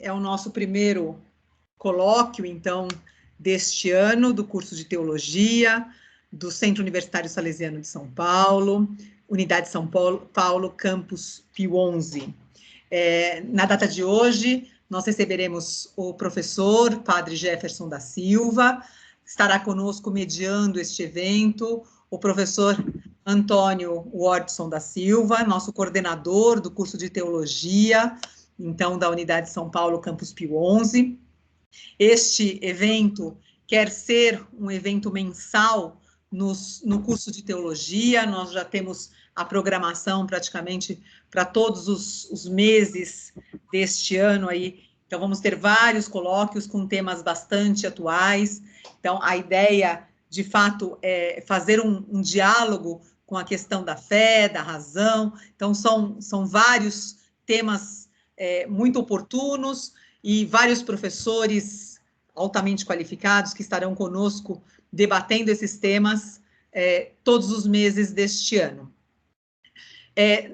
É o nosso primeiro colóquio, então, deste ano, do curso de Teologia, do Centro Universitário Salesiano de São Paulo, Unidade São Paulo, Campus Pio XI. Na data de hoje, nós receberemos o professor, Padre Jefferson da Silva, estará conosco mediando este evento, o professor Antônio Wardson da Silva, nosso coordenador do curso de Teologia, então, da Unidade São Paulo, Campus Pio XI. Este evento quer ser um evento mensal no curso de Teologia, nós já temos a programação praticamente para todos os meses deste ano aí, então vamos ter vários colóquios com temas bastante atuais, então a ideia, de fato, é fazer um diálogo com a questão da fé, da razão, então são vários temas muito oportunos e vários professores altamente qualificados que estarão conosco debatendo esses temas todos os meses deste ano.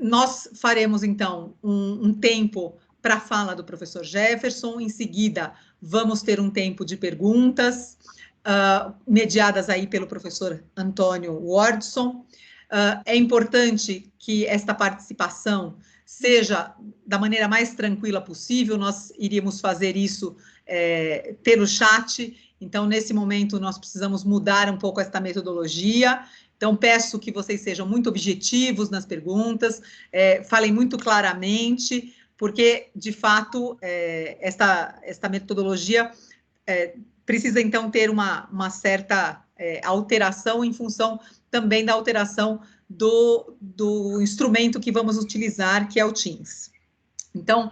Nós faremos, então, um tempo para a fala do professor Jefferson, em seguida vamos ter um tempo de perguntas, mediadas aí pelo professor Antônio Wardson. É importante que esta participação seja da maneira mais tranquila possível, nós iríamos fazer isso pelo chat, então, nesse momento, nós precisamos mudar um pouco esta metodologia, então, peço que vocês sejam muito objetivos nas perguntas, falem muito claramente, porque, de fato, esta metodologia precisa, então, ter uma certa alteração em função também da alteração do instrumento que vamos utilizar, que é o Teams. Então,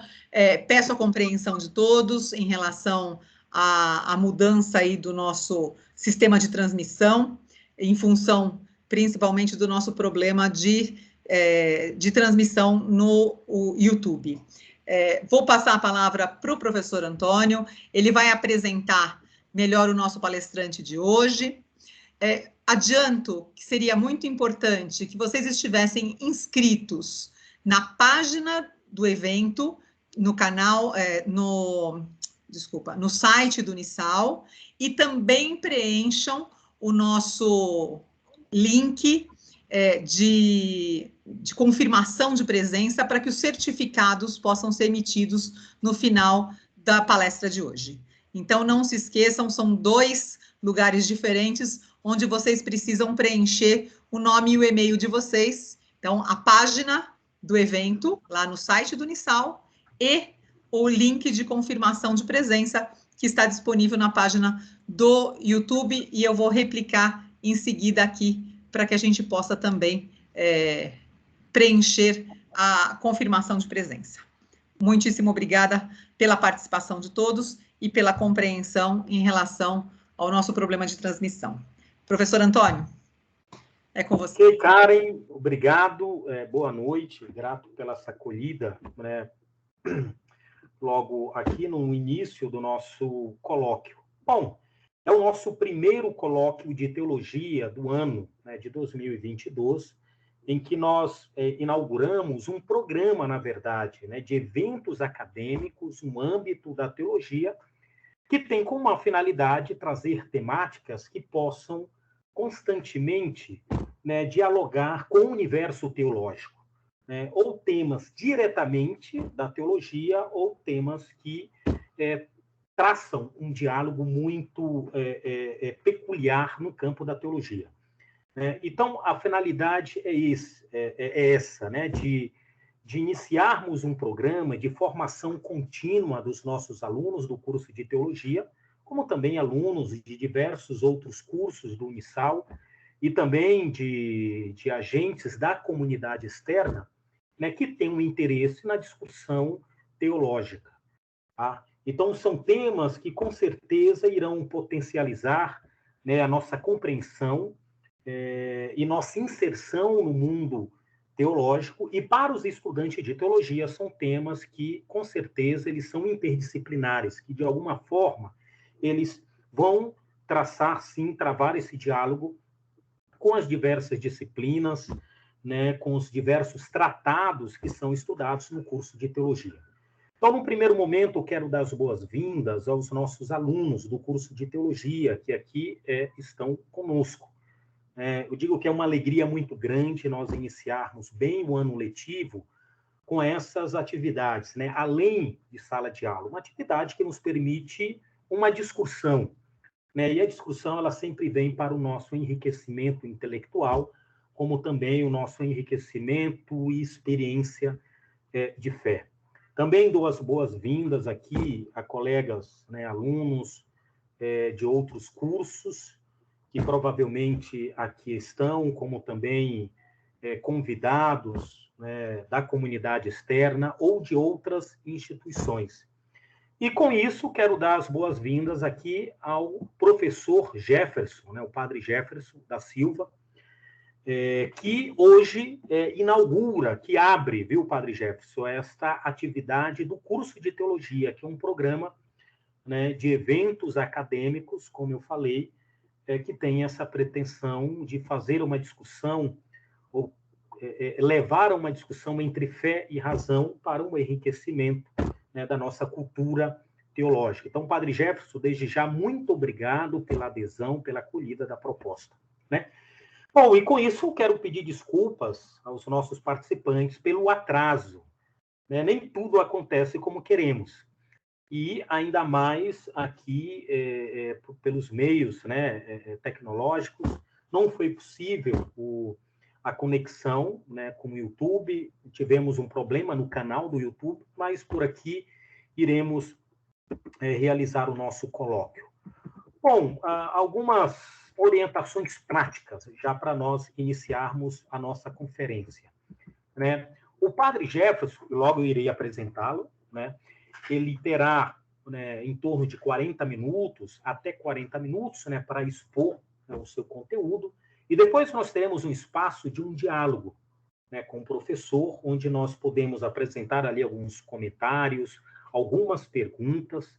peço a compreensão de todos em relação à mudança aí do nosso sistema de transmissão, em função, principalmente, do nosso problema de transmissão no YouTube. Vou passar a palavra para o professor Antônio, ele vai apresentar melhor o nosso palestrante de hoje. Adianto que seria muito importante que vocês estivessem inscritos na página do evento, no canal, no site do Unisal, e também preencham o nosso link de confirmação de presença para que os certificados possam ser emitidos no final da palestra de hoje. Então, não se esqueçam, são 2 lugares diferentes onde vocês precisam preencher o nome e o e-mail de vocês. Então, a página do evento, lá no site do Unisal, e o link de confirmação de presença, que está disponível na página do YouTube, e eu vou replicar em seguida aqui, para que a gente possa também preencher a confirmação de presença. Muitíssimo obrigada pela participação de todos e pela compreensão em relação ao nosso problema de transmissão. Professor Antônio, é com você. Ok, Karen, obrigado, boa noite, grato pela essa acolhida, né, logo aqui no início do nosso colóquio. Bom, é o nosso primeiro colóquio de teologia do ano, né, de 2022, em que nós inauguramos um programa, na verdade, né, de eventos acadêmicos no âmbito da teologia, que tem como uma finalidade trazer temáticas que possam constantemente, né, dialogar com o universo teológico, né, ou temas diretamente da teologia, ou temas que traçam um diálogo muito peculiar no campo da teologia. Então, a finalidade é essa, né, de iniciarmos um programa de formação contínua dos nossos alunos do curso de teologia, como também alunos de diversos outros cursos do Unisal, e também de agentes da comunidade externa, né, que têm um interesse na discussão teológica. Tá? Então, são temas que, com certeza, irão potencializar, né, a nossa compreensão e nossa inserção no mundo teológico, e para os estudantes de teologia são temas que, com certeza, eles são interdisciplinares, que, de alguma forma, eles vão traçar, sim, travar esse diálogo com as diversas disciplinas, né, com os diversos tratados que são estudados no curso de teologia. Então, no primeiro momento, eu quero dar as boas-vindas aos nossos alunos do curso de Teologia, que aqui estão conosco. Eu digo que é uma alegria muito grande nós iniciarmos bem o ano letivo com essas atividades, né? Além de sala de aula, uma atividade que nos permite uma discussão, né? E a discussão ela sempre vem para o nosso enriquecimento intelectual, como também o nosso enriquecimento e experiência de fé. Também dou as boas-vindas aqui a colegas, né, alunos de outros cursos, que provavelmente aqui estão, como também convidados, né, da comunidade externa ou de outras instituições. E com isso, quero dar as boas-vindas aqui ao professor Jefferson, né, o padre Jefferson da Silva, que hoje inaugura, que abre, viu, padre Jefferson, esta atividade do curso de teologia, que é um programa, né, de eventos acadêmicos, como eu falei, que tem essa pretensão de fazer uma discussão, ou levar a uma discussão entre fé e razão para um enriquecimento, né, da nossa cultura teológica. Então, padre Jefferson, desde já, muito obrigado pela adesão, pela acolhida da proposta, né? Bom, e com isso, quero pedir desculpas aos nossos participantes pelo atraso, né? Nem tudo acontece como queremos. E ainda mais aqui, pelos meios, né, tecnológicos, não foi possível a conexão, né, com o YouTube. Tivemos um problema no canal do YouTube, mas por aqui iremos realizar o nosso colóquio. Bom, algumas orientações práticas, já para nós iniciarmos a nossa conferência, né? O padre Jefferson, logo eu irei apresentá-lo, né? Ele terá, né, em torno de 40 minutos, até 40 minutos, né, para expor, né, o seu conteúdo, e depois nós teremos um espaço de um diálogo, né, com o professor, onde nós podemos apresentar ali alguns comentários, algumas perguntas,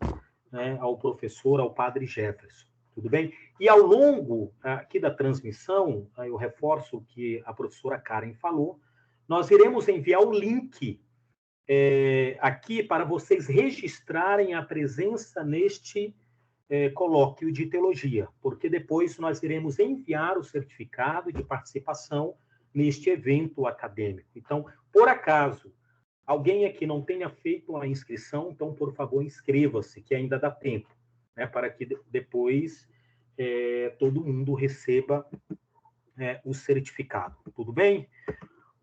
né, ao professor, ao padre Jefferson. Tudo bem? E ao longo aqui da transmissão, eu reforço o que a professora Karen falou, nós iremos enviar o link aqui para vocês registrarem a presença neste colóquio de teologia, porque depois nós iremos enviar o certificado de participação neste evento acadêmico. Então, por acaso, alguém aqui não tenha feito a inscrição, então, por favor, inscreva-se, que ainda dá tempo, né, para que depois todo mundo receba o certificado. Tudo bem?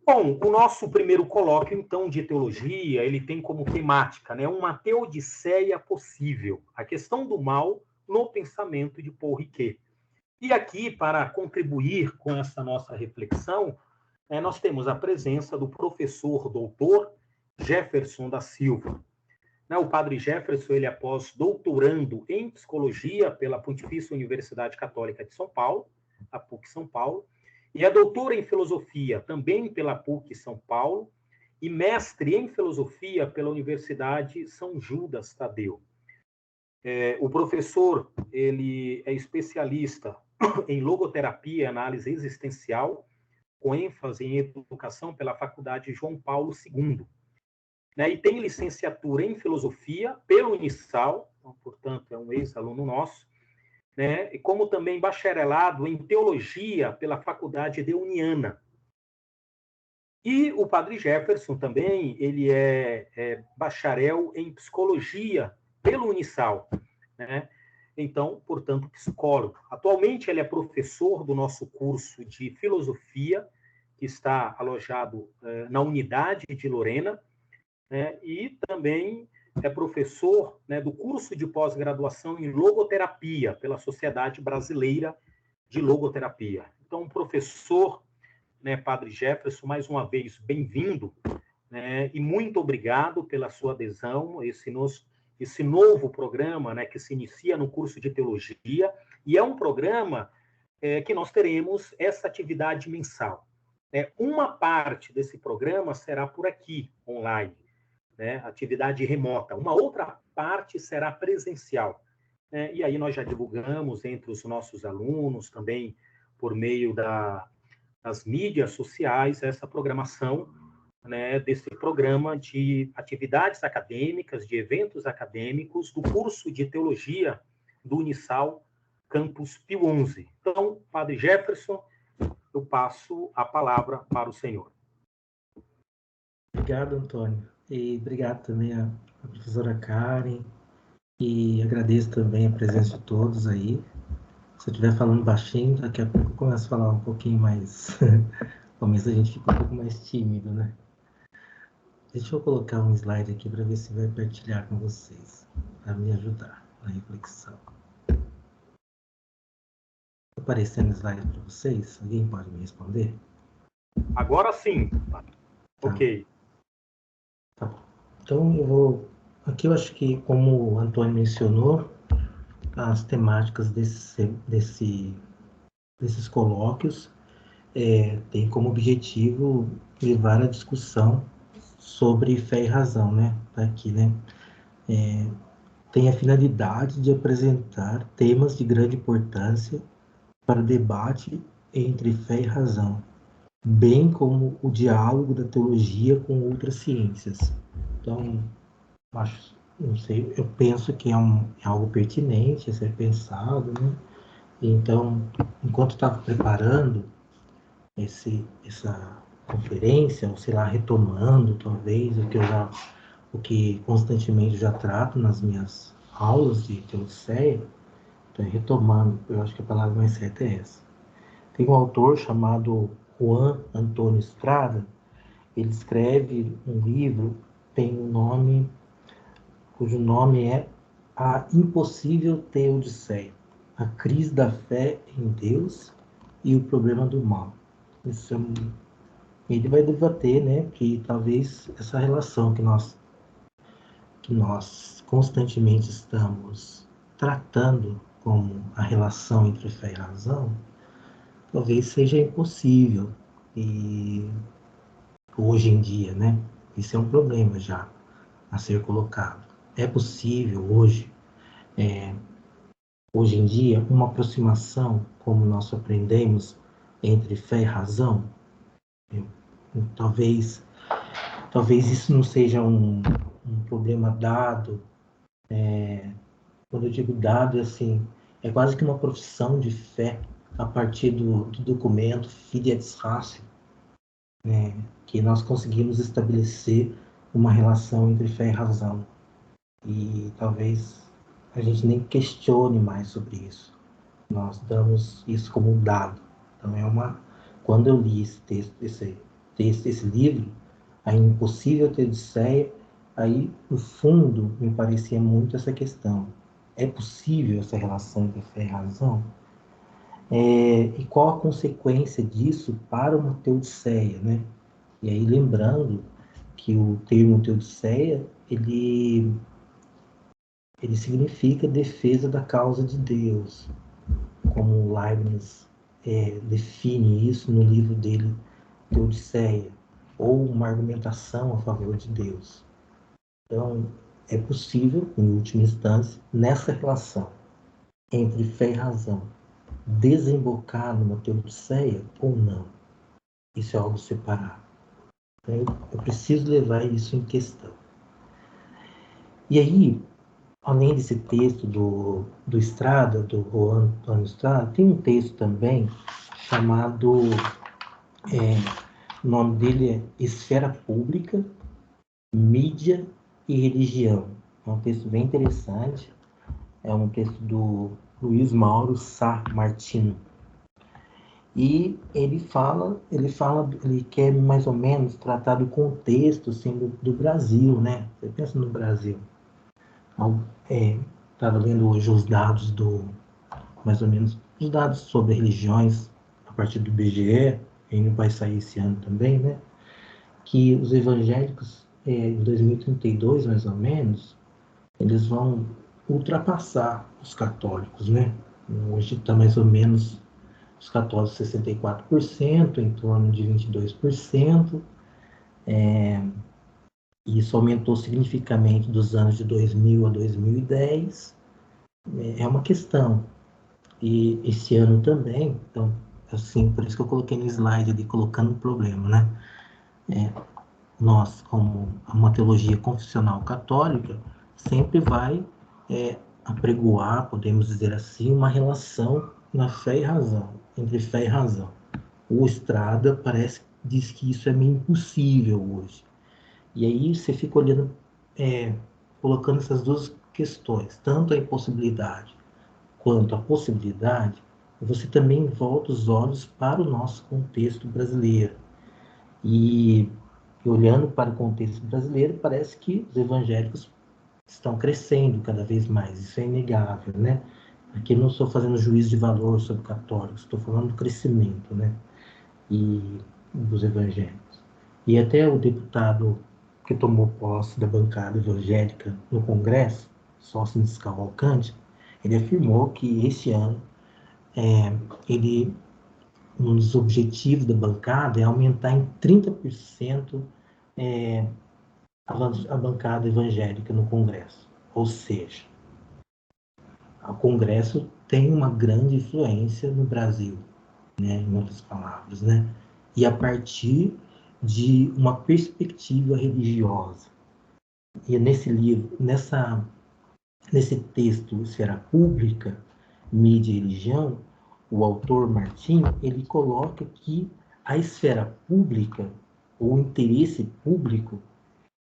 Bom, o nosso primeiro colóquio, então, de teologia, ele tem como temática, né, uma teodiceia possível, a questão do mal no pensamento de Paul Ricoeur. E aqui, para contribuir com essa nossa reflexão, nós temos a presença do professor doutor Jefferson da Silva. O padre Jefferson, ele é pós-doutorando em psicologia pela Pontifícia Universidade Católica de São Paulo, a PUC São Paulo, e é doutor em filosofia também pela PUC São Paulo, e mestre em filosofia pela Universidade São Judas Tadeu. O professor, ele é especialista em logoterapia e análise existencial, com ênfase em educação pela Faculdade João Paulo II. E tem licenciatura em filosofia pelo Unisal, então, portanto, é um ex-aluno nosso, né? E como também bacharelado em teologia pela Faculdade de Uniana. E o padre Jefferson também, ele é bacharel em psicologia pelo Unisal, né? Então, portanto, psicólogo. Atualmente ele é professor do nosso curso de filosofia, que está alojado na unidade de Lorena, né? E também é professor, né, do curso de pós-graduação em logoterapia pela Sociedade Brasileira de Logoterapia. Então, professor, né, padre Jefferson, mais uma vez, bem-vindo, né, e muito obrigado pela sua adesão a esse novo programa, né, que se inicia no curso de teologia, e é um programa que nós teremos essa atividade mensal. Uma parte desse programa será por aqui, online, né, atividade remota. Uma outra parte será presencial. E aí nós já divulgamos entre os nossos alunos, também por meio das mídias sociais, essa programação, né, desse programa de atividades acadêmicas, de eventos acadêmicos do curso de Teologia do Unisal Campus Pio XI. Então, Padre Jefferson, eu passo a palavra para o senhor. Obrigado, Antônio. E obrigado também à professora Karen. E agradeço também a presença de todos aí. Se eu estiver falando baixinho, daqui a pouco eu começo a falar um pouquinho mais. No começo a gente fica um pouco mais tímido, né? Deixa eu colocar um slide aqui para ver se vai partilhar com vocês, para me ajudar na reflexão. Está aparecendo o slide para vocês? Alguém pode me responder? Agora sim. Tá. Ok. Tá bom. Então eu vou... Aqui eu acho que, como o Antônio mencionou, as temáticas desses colóquios tem como objetivo levar a discussão sobre fé e razão, né? Tá aqui, né? Tem a finalidade de apresentar temas de grande importância para o debate entre fé e razão, bem como o diálogo da teologia com outras ciências. Então, não sei, eu penso que é algo pertinente a ser pensado, né? Então, enquanto estava preparando essa conferência, ou sei lá, retomando talvez o que constantemente já trato nas minhas aulas de teodiceia, então, retomando, eu acho que a palavra mais certa é essa. Tem um autor chamado Juan Antônio Estrada, ele escreve um livro, tem um nome, cujo nome é A Impossível Teodiceia, a crise da fé em Deus e o problema do mal. Ele vai debater, né, que talvez essa relação que nós constantemente estamos tratando como a relação entre fé e razão, talvez seja impossível. E hoje em dia, né, isso é um problema já a ser colocado. É possível hoje em dia, uma aproximação, como nós aprendemos, entre fé e razão? Talvez isso não seja um problema dado. Quando eu digo dado, assim, é quase que uma profissão de fé a partir do documento Fides Ratio, né, que nós conseguimos estabelecer uma relação entre fé e razão. E talvez a gente nem questione mais sobre isso. Nós damos isso como um dado. Então quando eu li esse livro, A Impossível Teodiceia, aí no fundo me parecia muito essa questão. É possível essa relação entre fé e razão? E qual a consequência disso para uma teodiceia, né? E aí lembrando que o termo teodiceia, ele significa defesa da causa de Deus, como Leibniz define isso no livro dele, Teodiceia, ou uma argumentação a favor de Deus. Então, é possível, em última instância, nessa relação entre fé e razão, desembocar numa teodiceia ou não. Isso é algo separado. Então, eu preciso levar isso em questão. E aí, além desse texto do Estrada, do Juan Antônio Estrada, tem um texto também chamado, o nome dele é Esfera Pública, Mídia e Religião. É um texto bem interessante, é um texto do Luiz Mauro Sá Martino. E ele quer mais ou menos tratar do contexto assim, do Brasil, né? Você pensa no Brasil. Estava lendo hoje os dados mais ou menos, os dados sobre religiões a partir do IBGE, ainda vai sair esse ano também, né? Que os evangélicos, em 2032, mais ou menos, eles vão ultrapassar os católicos, né? Hoje está mais ou menos os católicos 64%, em torno de 22%. E isso aumentou significativamente dos anos de 2000 a 2010. É uma questão. E esse ano também, então, assim, por isso que eu coloquei no slide ali, colocando o problema, né? nós, como uma teologia confessional católica, sempre vai apregoar, podemos dizer assim, uma relação na fé e razão, entre fé e razão. O Estrada diz que isso é meio impossível hoje. E aí você fica olhando, colocando essas duas questões, tanto a impossibilidade quanto a possibilidade, você também volta os olhos para o nosso contexto brasileiro. E olhando para o contexto brasileiro, parece que os evangélicos estão crescendo cada vez mais, isso é inegável, né? Aqui não estou fazendo juízo de valor sobre católicos, estou falando do crescimento, né? E dos evangélicos. E até o deputado que tomou posse da bancada evangélica no Congresso, Sóstenes Cavalcante, ele afirmou que esse ano um dos objetivos da bancada é aumentar em 30% a bancada evangélica no Congresso. Ou seja, o Congresso tem uma grande influência no Brasil, né, em outras palavras, né? E a partir de uma perspectiva religiosa. E nesse livro, nesse texto, Esfera Pública, Mídia e Religião, o autor Martim, ele coloca que a esfera pública, ou interesse público,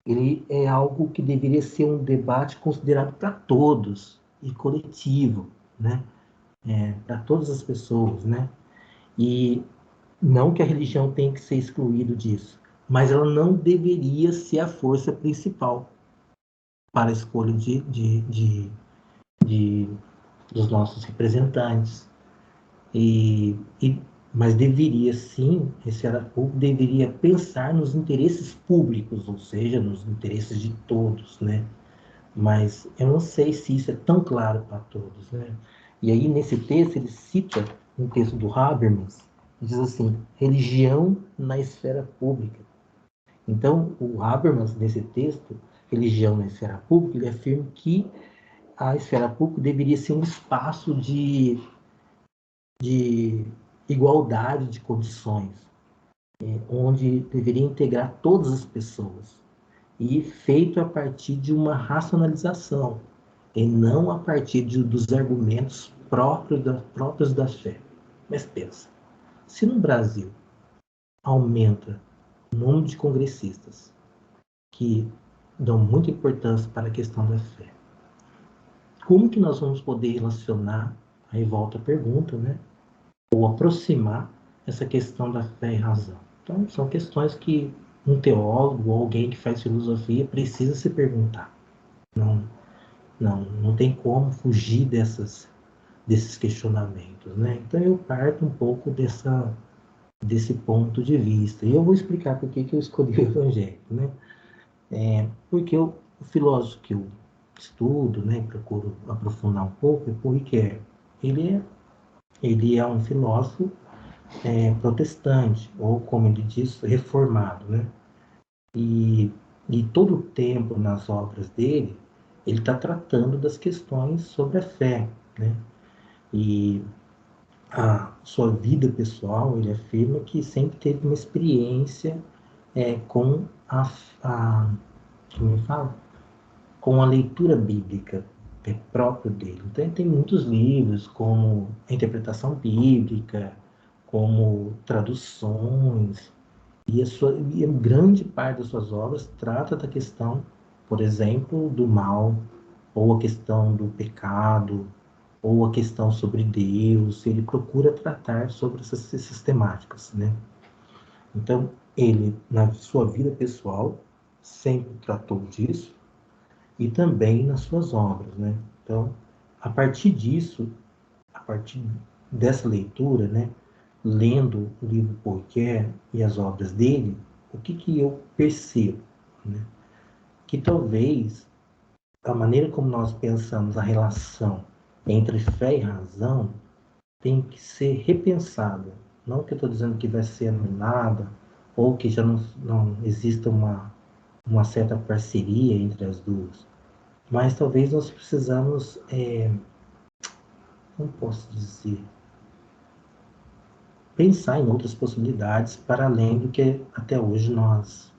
ele é algo que deveria ser um debate considerado para todos e coletivo, né? Para todas as pessoas, né? E não que a religião tenha que ser excluída disso, mas ela não deveria ser a força principal para a escolha dos nossos representantes. Mas deveria sim, esse público deveria pensar nos interesses públicos, ou seja, nos interesses de todos, né? Mas eu não sei se isso é tão claro para todos, né? E aí, nesse texto, ele cita um texto do Habermas, que diz assim, religião na esfera pública. Então, o Habermas, nesse texto, religião na esfera pública, ele afirma que a esfera pública deveria ser um espaço de igualdade de condições, onde deveria integrar todas as pessoas, e feito a partir de uma racionalização, e não a partir dos argumentos próprios da fé. Mas pensa, se no Brasil aumenta o número de congressistas que dão muita importância para a questão da fé, como que nós vamos poder relacionar, aí volta a pergunta, né? Ou aproximar essa questão da fé e razão? Então, são questões que um teólogo ou alguém que faz filosofia precisa se perguntar. Não tem como fugir desses questionamentos, né? Então, eu parto um pouco desse ponto de vista. E eu vou explicar por que eu escolhi o Evangelho, né? Porque o filósofo que eu estudo, né, procuro aprofundar um pouco, é Paul Ricoeur. Ele é um filósofo protestante, ou como ele diz, reformado, né? E todo o tempo nas obras dele, ele está tratando das questões sobre a fé, né? E a sua vida pessoal, ele afirma que sempre teve uma experiência com como eu falo? Com a leitura bíblica próprio dele. Então, ele tem muitos livros, como a interpretação bíblica, como traduções, e a grande parte das suas obras trata da questão, por exemplo, do mal, ou a questão do pecado, ou a questão sobre Deus. Ele procura tratar sobre essas temáticas, né? Então, ele, na sua vida pessoal, sempre tratou disso, e também nas suas obras, né? Então, a partir disso, a partir dessa leitura, né, lendo o livro Poiquet e as obras dele, o que eu percebo, né? Que talvez a maneira como nós pensamos a relação entre fé e razão tem que ser repensada. Não que eu estou dizendo que vai ser anulada ou que já não exista uma certa parceria entre as duas, mas talvez nós precisamos, como posso dizer, pensar em outras possibilidades para além do que até hoje nós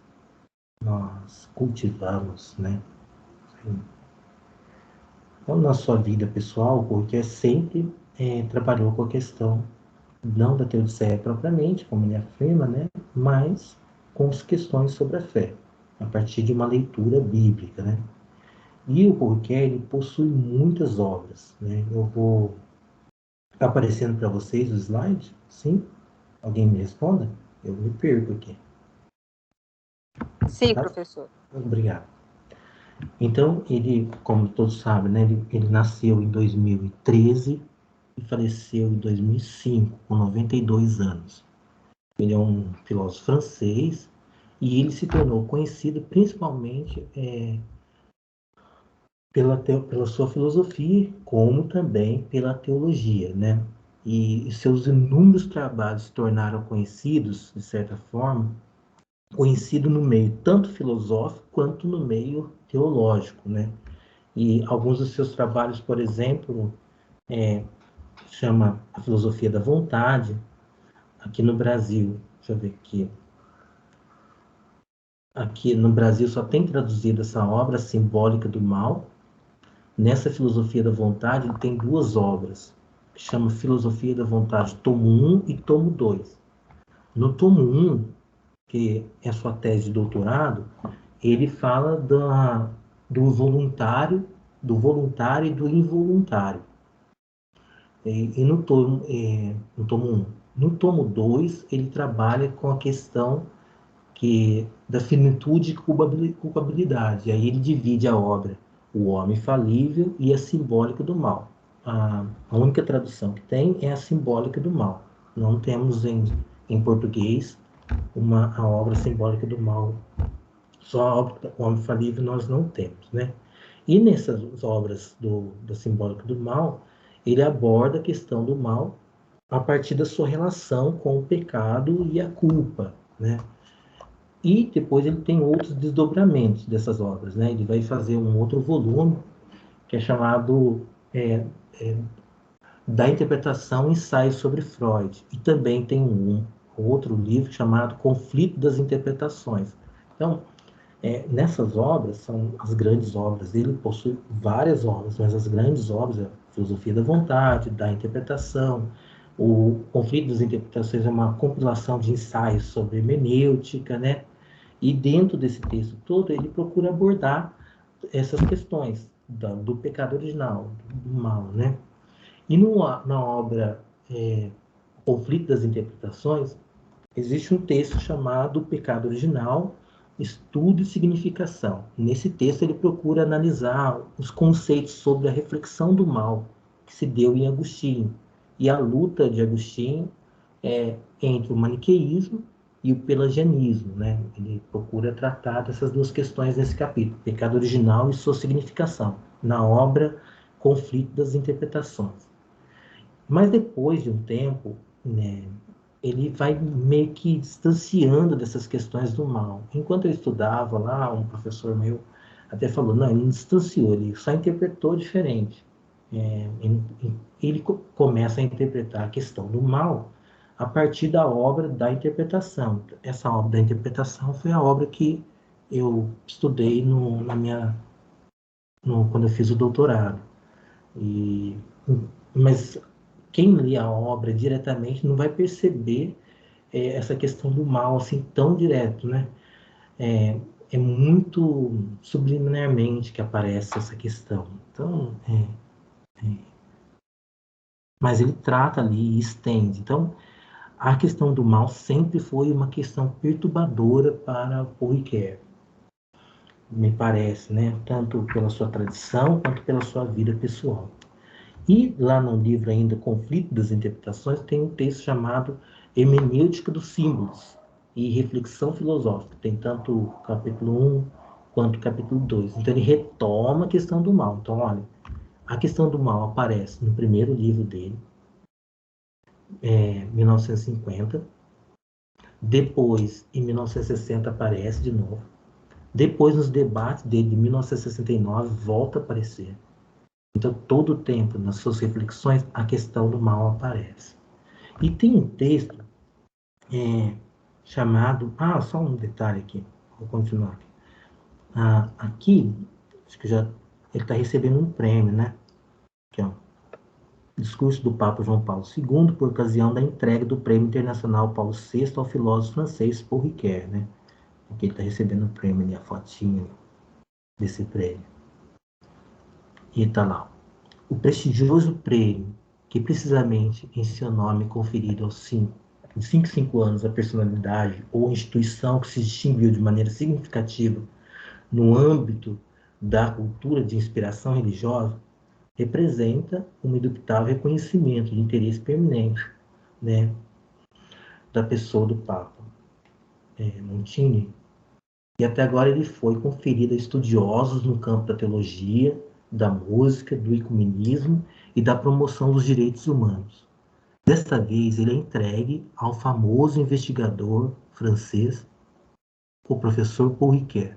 nós cultivamos, né? Então, na sua vida pessoal, porque sempre trabalhou com a questão, não da teodiceia propriamente, como ele afirma, né? Mas com as questões sobre a fé, a partir de uma leitura bíblica, né? E o Porquê, ele possui muitas obras, né? Eu vou aparecendo para vocês o slide, sim? Alguém me responda? Eu me perco aqui. Sim, Tá? professor. Obrigado. Então, ele, como todos sabem, né, ele nasceu em 2013 e faleceu em 2005, com 92 anos. Ele é um filósofo francês e ele se tornou conhecido principalmente pela sua filosofia, como também pela teologia, né? E seus inúmeros trabalhos se tornaram conhecidos, de certa forma, conhecido no meio tanto filosófico quanto no meio teológico, né? E alguns dos seus trabalhos, por exemplo, chama A Filosofia da Vontade, aqui no Brasil, deixa eu ver aqui no Brasil só tem traduzido essa obra, Simbólica do Mal. Nessa Filosofia da Vontade, ele tem duas obras, que chama Filosofia da Vontade, tomo 1 e tomo 2. No tomo 1, que é a sua tese de doutorado, ele fala do voluntário e do involuntário. E no tomo 1. No tomo 2, ele trabalha com a questão da finitude e culpabilidade. Aí ele divide a obra, o homem falível e a simbólica do mal. A única tradução que tem é a simbólica do mal. Não temos em português a obra simbólica do mal. Só a obra o homem falível nós não temos, né? E nessas obras da simbólica do mal, ele aborda a questão do mal a partir da sua relação com o pecado e a culpa, né? E depois ele tem outros desdobramentos dessas obras, né? Ele vai fazer um outro volume que é chamado Da Interpretação, Ensaio sobre Freud. E também tem um outro livro chamado Conflito das Interpretações. Então, nessas obras, são as grandes obras dele, possui várias obras, mas as grandes obras é a Filosofia da Vontade, da Interpretação. O Conflito das Interpretações é uma compilação de ensaios sobre hermenêutica, né? E dentro desse texto todo, ele procura abordar essas questões do pecado original, do mal, né? E na obra Conflito das Interpretações, existe um texto chamado O Pecado Original, Estudo e Significação. Nesse texto, ele procura analisar os conceitos sobre a reflexão do mal que se deu em Agostinho e a luta de Agostinho entre o maniqueísmo e o pelagianismo, né? Ele procura tratar dessas duas questões nesse capítulo, pecado original e sua significação, na obra Conflito das Interpretações. Mas depois de um tempo, né, ele vai meio que distanciando dessas questões do mal. Enquanto eu estudava lá, um professor meu até falou, não, ele não distanciou, ele só interpretou diferente. Ele começa a interpretar a questão do mal a partir da obra da interpretação. Essa obra da interpretação foi a obra que eu estudei quando eu fiz o doutorado. Mas quem lê a obra diretamente não vai perceber essa questão do mal assim tão direto, né? É muito subliminarmente que aparece essa questão. Então, mas ele trata ali e estende. Então, a questão do mal sempre foi uma questão perturbadora para o Ricoeur, me parece, né? Tanto pela sua tradição quanto pela sua vida pessoal. E lá no livro ainda Conflito das Interpretações tem um texto chamado Hermenêutica dos Símbolos e Reflexão Filosófica. Tem tanto o capítulo 1 quanto o capítulo 2. Então ele retoma a questão do mal. Então, olha, a questão do mal aparece no primeiro livro dele, 1950. Depois, em 1960, aparece de novo. Depois, nos debates dele de 1969, volta a aparecer. Então, todo o tempo, nas suas reflexões, a questão do mal aparece. E tem um texto chamado... só um detalhe aqui, vou continuar aqui. Aqui, acho que ele está recebendo um prêmio, né? Aqui, ó. Discurso do Papa João Paulo II, por ocasião da entrega do Prêmio Internacional Paulo VI ao filósofo francês Paul Ricoeur, né? Aqui ele está recebendo o prêmio, ali, a fotinha desse prêmio. E está lá. O prestigioso prêmio, que precisamente em seu nome conferido aos 5 anos a personalidade ou instituição que se distinguiu de maneira significativa no âmbito da cultura de inspiração religiosa, representa um indubitável reconhecimento de interesse permanente, né, da pessoa do Papa Montini, e até agora ele foi conferido a estudiosos no campo da teologia, da música, do ecumenismo e da promoção dos direitos humanos. Desta vez, ele é entregue ao famoso investigador francês, o professor Paul Ricoeur,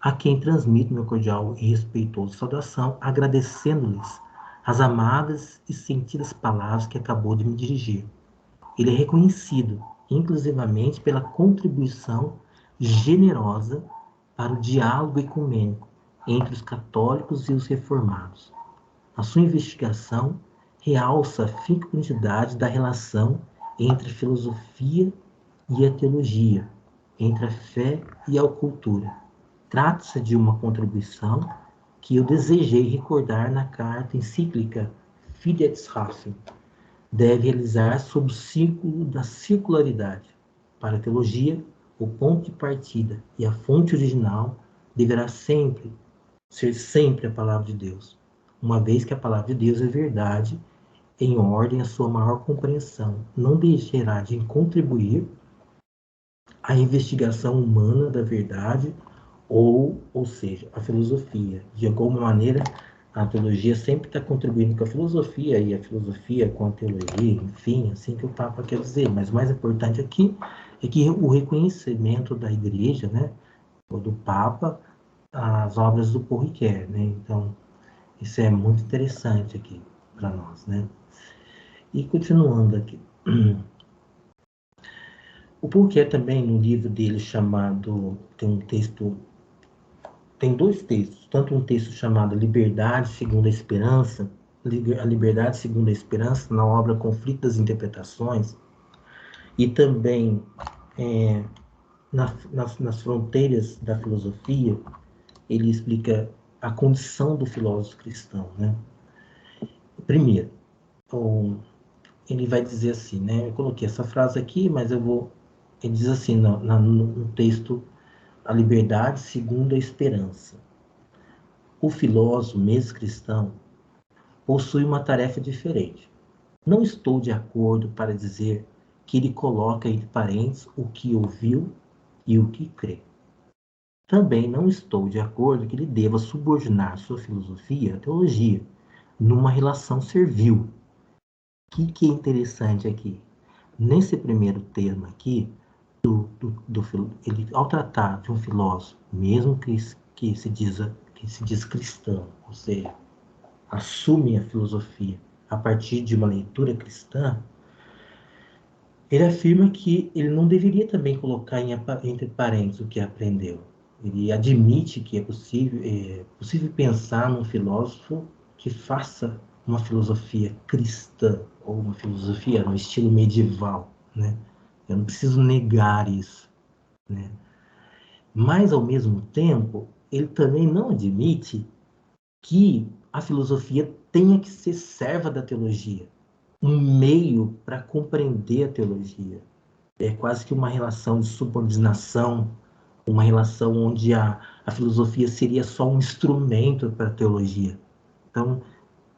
a quem transmito meu cordial e respeitoso saudação, agradecendo-lhes as amadas e sentidas palavras que acabou de me dirigir. Ele é reconhecido, inclusivamente, pela contribuição generosa para o diálogo ecumênico entre os católicos e os reformados. A sua investigação realça a fecundidade da relação entre a filosofia e a teologia, entre a fé e a cultura. Trata-se de uma contribuição que eu desejei recordar na carta encíclica Fides Racem. Deve realizar sob o círculo da circularidade. Para a teologia, o ponto de partida e a fonte original deverá ser sempre a palavra de Deus, uma vez que a palavra de Deus é verdade, em ordem à sua maior compreensão, não deixará de contribuir à investigação humana da verdade, ou seja, a filosofia. De alguma maneira, a teologia sempre está contribuindo com a filosofia, e a filosofia com a teologia, enfim, assim que o Papa quer dizer. Mas o mais importante aqui é que o reconhecimento da Igreja, né, ou do Papa, às obras do Paul Ricoeur, né? Então, isso é muito interessante aqui para nós, né? E continuando aqui. O Paul Ricoeur também, no livro dele chamado, tem dois textos, tanto um texto chamado Liberdade segundo a Esperança, a Liberdade segundo a Esperança, na obra Conflito das Interpretações, e também nas fronteiras da filosofia, ele explica a condição do filósofo cristão, né? Primeiro, ele vai dizer assim, né? Eu coloquei essa frase aqui, mas ele diz assim no texto A Liberdade segundo a Esperança. O filósofo, mesmo cristão, possui uma tarefa diferente. Não estou de acordo para dizer que ele coloca entre parênteses o que ouviu e o que crê. Também não estou de acordo que ele deva subordinar sua filosofia à teologia, numa relação servil. O que é interessante aqui? Nesse primeiro termo aqui, ele, ao tratar de um filósofo, mesmo que se diz cristão, ou seja, assume a filosofia a partir de uma leitura cristã, ele afirma que ele não deveria também colocar entre parênteses o que aprendeu. Ele admite que é possível pensar num filósofo que faça uma filosofia cristã, ou uma filosofia no estilo medieval, né? Eu não preciso negar isso, né? Mas, ao mesmo tempo, ele também não admite que a filosofia tenha que ser serva da teologia, um meio para compreender a teologia. É quase que uma relação de subordinação, uma relação onde a filosofia seria só um instrumento para a teologia. Então,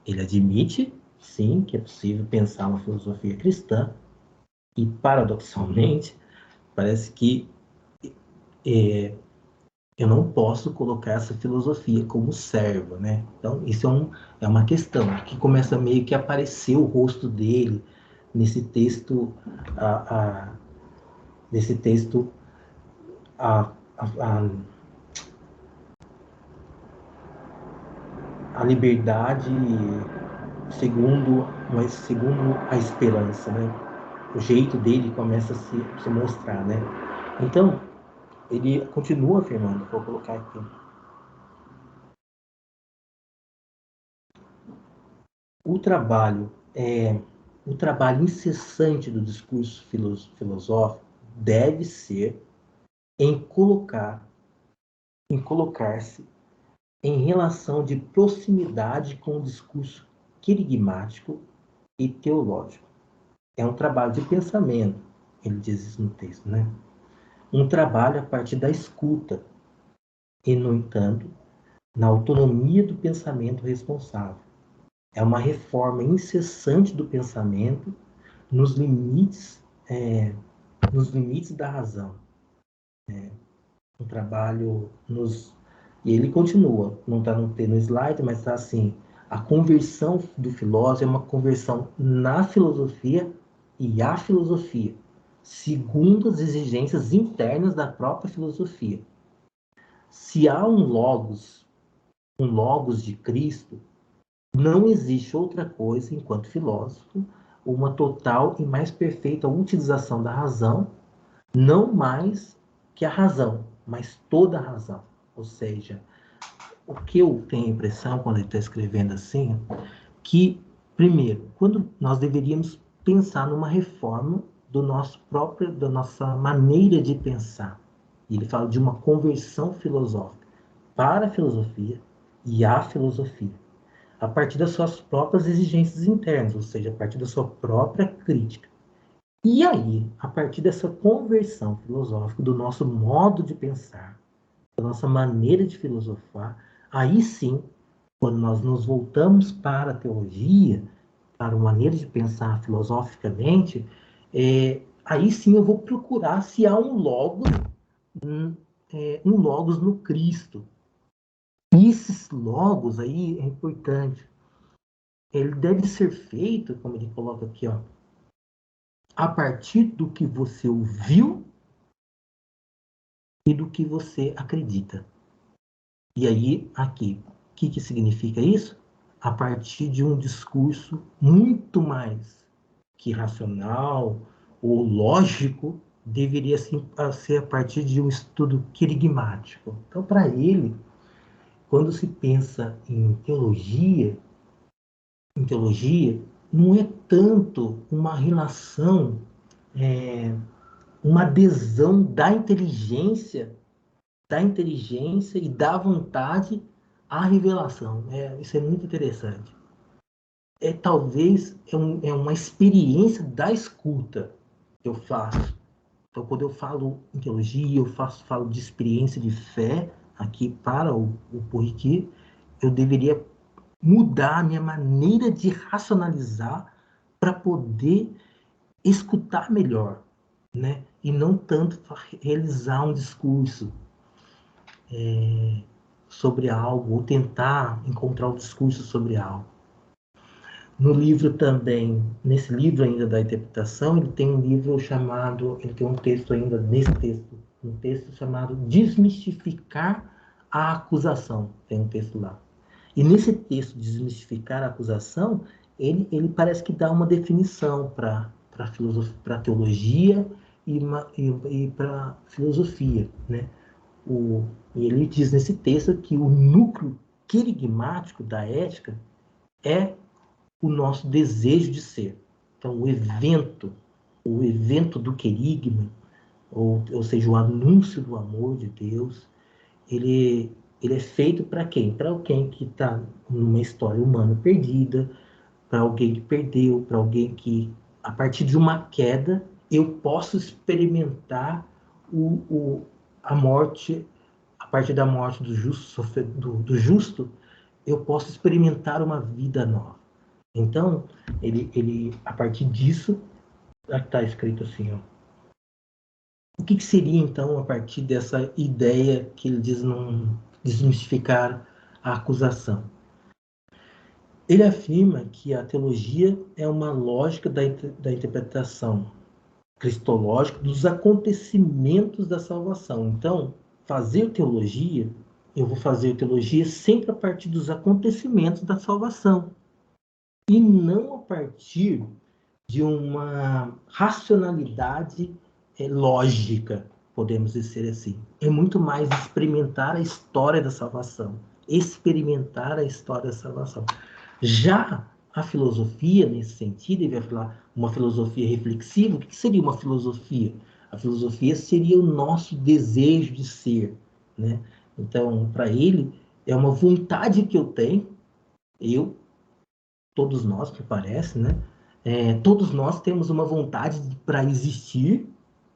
ele admite, sim, que é possível pensar uma filosofia cristã, e, paradoxalmente, parece que eu não posso colocar essa filosofia como serva, né? Então, isso é uma questão que começa meio que a aparecer o rosto dele nesse texto, nesse texto, a liberdade segundo a esperança, né? O jeito dele começa a se mostrar, né? Então, ele continua afirmando, vou colocar aqui. O trabalho incessante do discurso filosófico deve ser em colocar-se em relação de proximidade com o discurso querigmático e teológico. É um trabalho de pensamento, ele diz isso no texto, né? Um trabalho a partir da escuta e, no entanto, na autonomia do pensamento responsável. É uma reforma incessante do pensamento nos limites da razão. Um trabalho nos... E ele continua, não está no slide, mas está assim, a conversão do filósofo é uma conversão na filosofia e à filosofia, segundo as exigências internas da própria filosofia. Se há um logos de Cristo, não existe outra coisa, enquanto filósofo, uma total e mais perfeita utilização da razão, não mais que a razão, mas toda a razão. Ou seja, o que eu tenho a impressão, quando ele está escrevendo assim, que, primeiro, quando nós deveríamos pensar numa reforma da nossa maneira de pensar. Ele fala de uma conversão filosófica para a filosofia e à filosofia, a partir das suas próprias exigências internas, ou seja, a partir da sua própria crítica. E aí, a partir dessa conversão filosófica, do nosso modo de pensar, da nossa maneira de filosofar, aí sim, quando nós nos voltamos para a teologia, para uma maneira de pensar filosoficamente, aí sim eu vou procurar se há um logos no Cristo. E esses logos aí é importante. Ele deve ser feito, como ele coloca aqui, ó, a partir do que você ouviu e do que você acredita. E aí, aqui, o que significa isso? A partir de um discurso muito mais que racional ou lógico, deveria ser a partir de um estudo querigmático. Então, para ele, quando se pensa em teologia, não é tanto uma relação, uma adesão da inteligência e da vontade à revelação. Isso é muito interessante. Talvez uma experiência da escuta que eu faço. Então, quando eu falo em teologia, falo de experiência de fé aqui para o Porriquet, eu deveria mudar a minha maneira de racionalizar para poder escutar melhor, né? E não tanto realizar um discurso sobre algo, ou tentar encontrar um discurso sobre algo. No livro também, nesse livro ainda da interpretação, ele tem um texto ainda nesse texto, um texto chamado Desmistificar a Acusação, tem um texto lá. E nesse texto, Desmistificar a Acusação, ele parece que dá uma definição para a teologia e para a filosofia, né? E ele diz nesse texto que o núcleo querigmático da ética é o nosso desejo de ser. Então, o evento do querigma, ou seja, o anúncio do amor de Deus, ele é feito para quem? Para alguém que está numa história humana perdida, para alguém que perdeu, para alguém que, a partir de uma queda, eu posso experimentar a morte, a partir da morte do justo, eu posso experimentar uma vida nova. Então, ele a partir disso, está escrito assim, ó. O que seria, então, a partir dessa ideia que ele diz não desmistificar a acusação? Ele afirma que a teologia é uma lógica da interpretação cristológica dos acontecimentos da salvação. Então, eu vou fazer teologia sempre a partir dos acontecimentos da salvação, e não a partir de uma racionalidade lógica. podemos dizer assim. É muito mais experimentar a história da salvação. Experimentar a história da salvação. Já a filosofia, nesse sentido, ele vai falar uma filosofia reflexiva. O que seria uma filosofia? A filosofia seria o nosso desejo de ser, né? Então, para ele, é uma vontade que eu tenho, todos nós, que parece, né? Todos nós temos uma vontade para existir.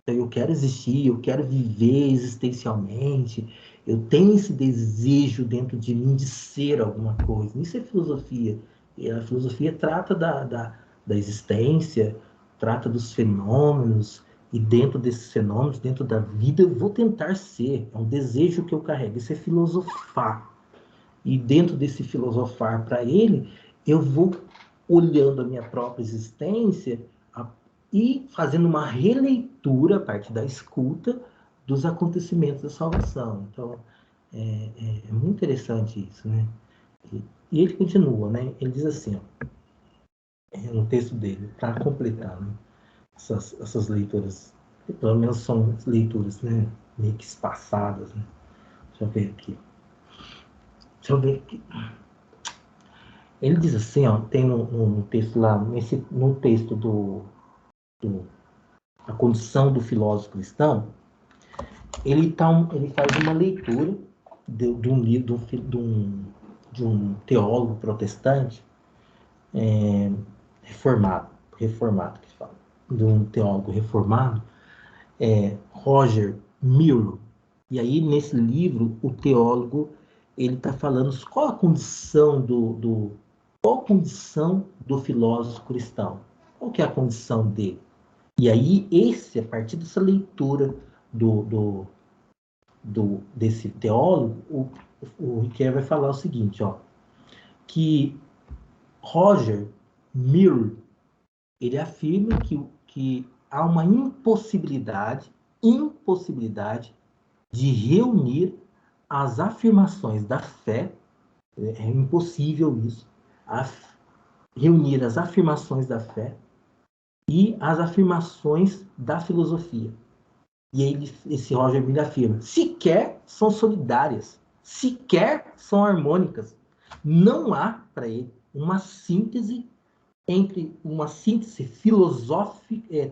Então, eu quero existir, eu quero viver existencialmente, eu tenho esse desejo dentro de mim de ser alguma coisa. Isso é filosofia. E a filosofia trata da existência, trata dos fenômenos, e dentro desses fenômenos, dentro da vida, eu vou tentar ser. É um desejo que eu carrego. Isso é filosofar. E dentro desse filosofar para ele, eu vou olhando a minha própria existência e fazendo uma releitura a partir da escuta dos acontecimentos da salvação. Então, é muito interessante isso, né? E ele continua, né? Ele diz assim, ó, no texto dele, para completar, né? Essas leituras, pelo menos são leituras, né? Meio que espaçadas, né? Deixa eu ver aqui. Ele diz assim, ó, tem no texto lá, no texto a condição do filósofo cristão, ele faz uma leitura de um livro de um teólogo protestante reformado que fala, de um teólogo reformado, Roger Miro. E aí nesse livro o teólogo ele está falando qual a condição qual a condição do filósofo cristão, qual que é a condição dele. E aí, a partir dessa leitura desse teólogo, o Riquet vai falar o seguinte, ó, que Roger Miro, ele afirma que há uma impossibilidade de reunir as afirmações da fé, é impossível isso, reunir as afirmações da fé e as afirmações da filosofia. E aí esse Roger Miller afirma, sequer são solidárias, sequer são harmônicas. Não há para ele uma síntese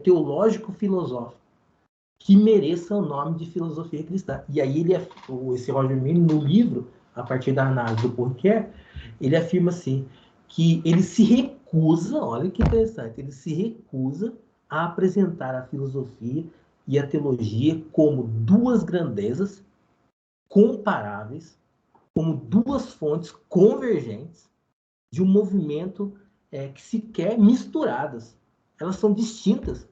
teológico-filosófica que mereça o nome de filosofia cristã. E aí esse Roger Miller, no livro, a partir da análise do Porquê, ele afirma assim, que ele se recusa, olha que interessante, ele se recusa a apresentar a filosofia e a teologia como duas grandezas comparáveis, como duas fontes convergentes de um movimento que se quer misturadas. Elas são distintas,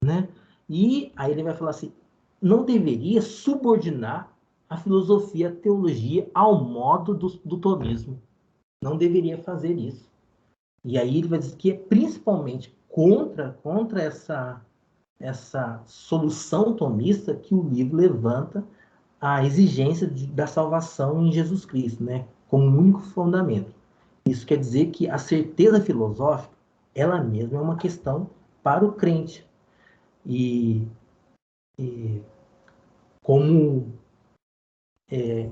né? E aí ele vai falar assim, não deveria subordinar a filosofia, a teologia ao modo do tomismo. Não deveria fazer isso. E aí ele vai dizer que é principalmente contra essa solução tomista que o livro levanta a exigência da salvação em Jesus Cristo, né? Como único fundamento. Isso quer dizer que a certeza filosófica, ela mesma é uma questão para o crente. E como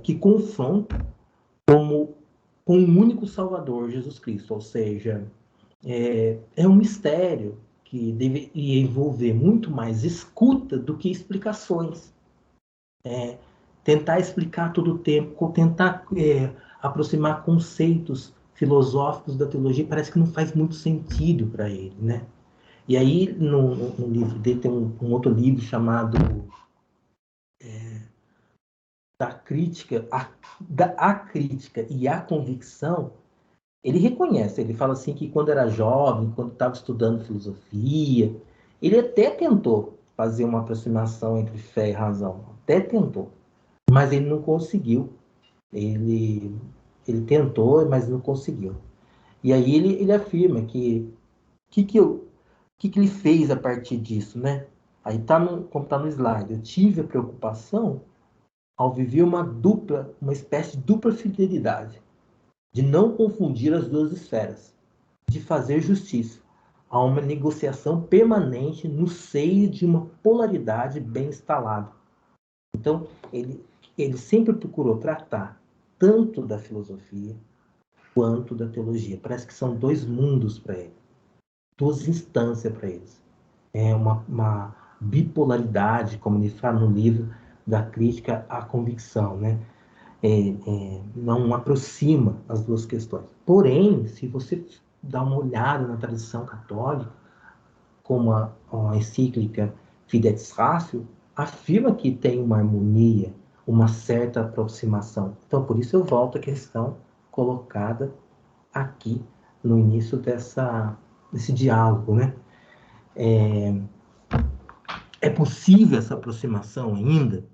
que confronta com o único Salvador, Jesus Cristo. Ou seja, é um mistério que deveria envolver muito mais escuta do que explicações. Tentar explicar todo o tempo, tentar aproximar conceitos filosóficos da teologia, parece que não faz muito sentido para ele, né? E aí, no livro dele, tem um outro livro chamado da crítica, a crítica e a convicção. Ele reconhece, ele fala assim que quando era jovem, quando estava estudando filosofia, ele até tentou fazer uma aproximação entre fé e razão, até tentou, mas ele não conseguiu. Ele tentou, mas não conseguiu. E aí ele afirma que ele fez a partir disso, né? Aí como está no slide, eu tive a preocupação ao viver uma espécie de dupla fidelidade, de não confundir as duas esferas, de fazer justiça a uma negociação permanente no seio de uma polaridade bem instalada. Então, ele sempre procurou tratar tanto da filosofia quanto da teologia. Parece que são dois mundos para ele, duas instâncias para eles. É uma bipolaridade, como ele fala no livro da Crítica à Convicção, né? Não aproxima as duas questões. Porém, se você dá uma olhada na tradição católica, como a encíclica Fides Ratio, afirma que tem uma harmonia, uma certa aproximação. Então, por isso eu volto à questão colocada aqui no início desse diálogo, né? É possível essa aproximação ainda?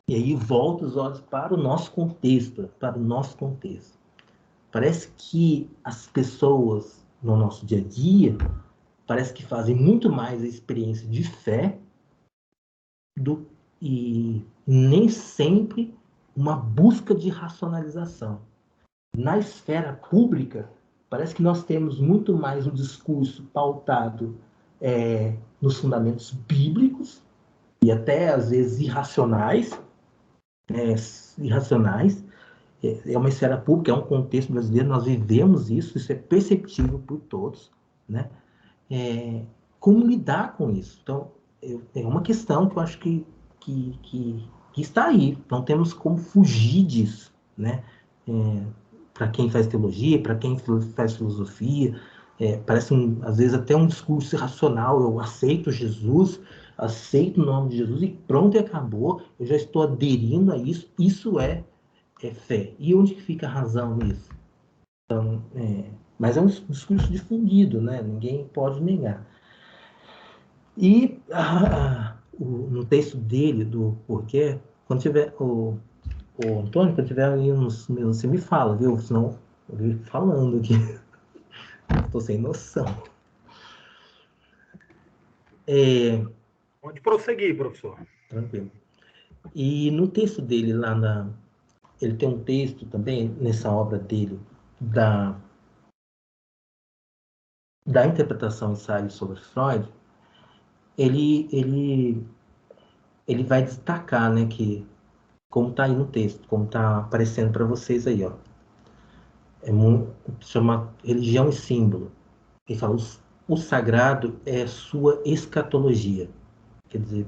E aí volta os olhos para o nosso contexto, Parece que as pessoas no nosso dia a dia parece que fazem muito mais a experiência de fé e nem sempre uma busca de racionalização. Na esfera pública, parece que nós temos muito mais um discurso pautado nos fundamentos bíblicos e até às vezes irracionais. É uma esfera pública, é um contexto brasileiro, nós vivemos isso é perceptível por todos, né? Como lidar com isso? Então, é uma questão que eu acho que está aí, não temos como fugir disso, né? Para quem faz teologia, para quem faz filosofia, parece às vezes até um discurso irracional. Eu aceito Jesus, aceito o nome de Jesus e pronto, e acabou, eu já estou aderindo a isso. Isso é fé. E onde que fica a razão nisso? Então, mas é um discurso difundido, né? Ninguém pode negar. E no texto dele, do Porquê, quando tiver o Antônio, quando tiver aí você me fala, viu? Senão eu vou falando aqui. Estou sem noção. Pode prosseguir, professor. Tranquilo. E no texto dele, ele tem um texto também, nessa obra dele, da interpretação ensaio sobre Freud, ele vai destacar, né, que, como está aí no texto, como está aparecendo para vocês aí, ó, chama Religião e Símbolo. Ele fala, o sagrado é sua escatologia. Quer dizer,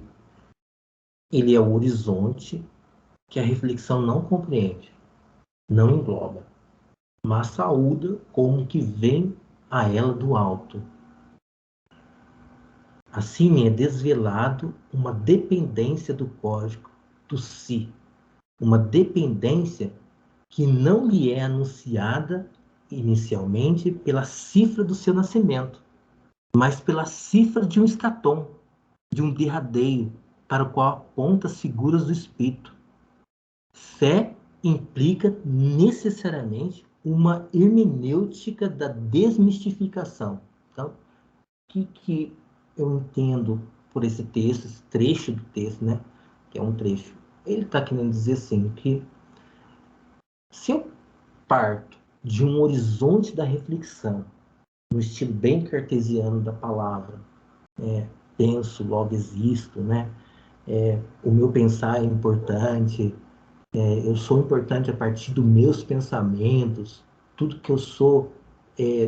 ele é o horizonte que a reflexão não compreende, não engloba, mas saúda como que vem a ela do alto. Assim é desvelado uma dependência do código do si, uma dependência que não lhe é anunciada inicialmente pela cifra do seu nascimento, mas pela cifra de um escatom, de um derradeiro, para o qual aponta as figuras do espírito. Fé implica necessariamente uma hermenêutica da desmistificação. Então, o que eu entendo por esse texto, esse trecho do texto, né? Que é um trecho. Ele está querendo dizer assim, que se eu parto de um horizonte da reflexão, no estilo bem cartesiano da palavra, penso, logo existo, né? O meu pensar é importante, eu sou importante a partir dos meus pensamentos, tudo que eu sou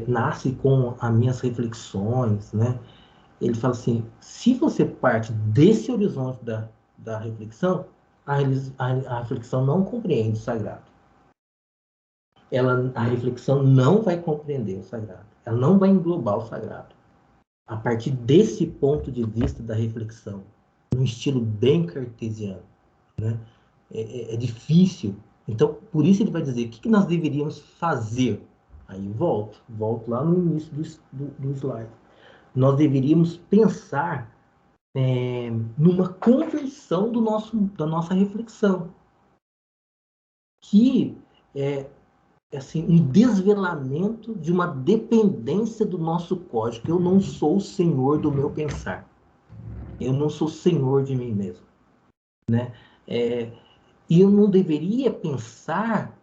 nasce com as minhas reflexões, né? Ele fala assim, se você parte desse horizonte da reflexão, a reflexão não compreende o sagrado. A reflexão não vai compreender o sagrado. Ela não vai englobar o sagrado. A partir desse ponto de vista da reflexão, num estilo bem cartesiano, né? É difícil. Então, por isso ele vai dizer, o que nós deveríamos fazer? Aí volto lá no início do slide. Nós deveríamos pensar numa conversão da nossa reflexão, que é assim, um desvelamento de uma dependência do nosso código. Eu não sou o senhor do meu pensar. Eu não sou senhor de mim mesmo, né? E eu não deveria pensar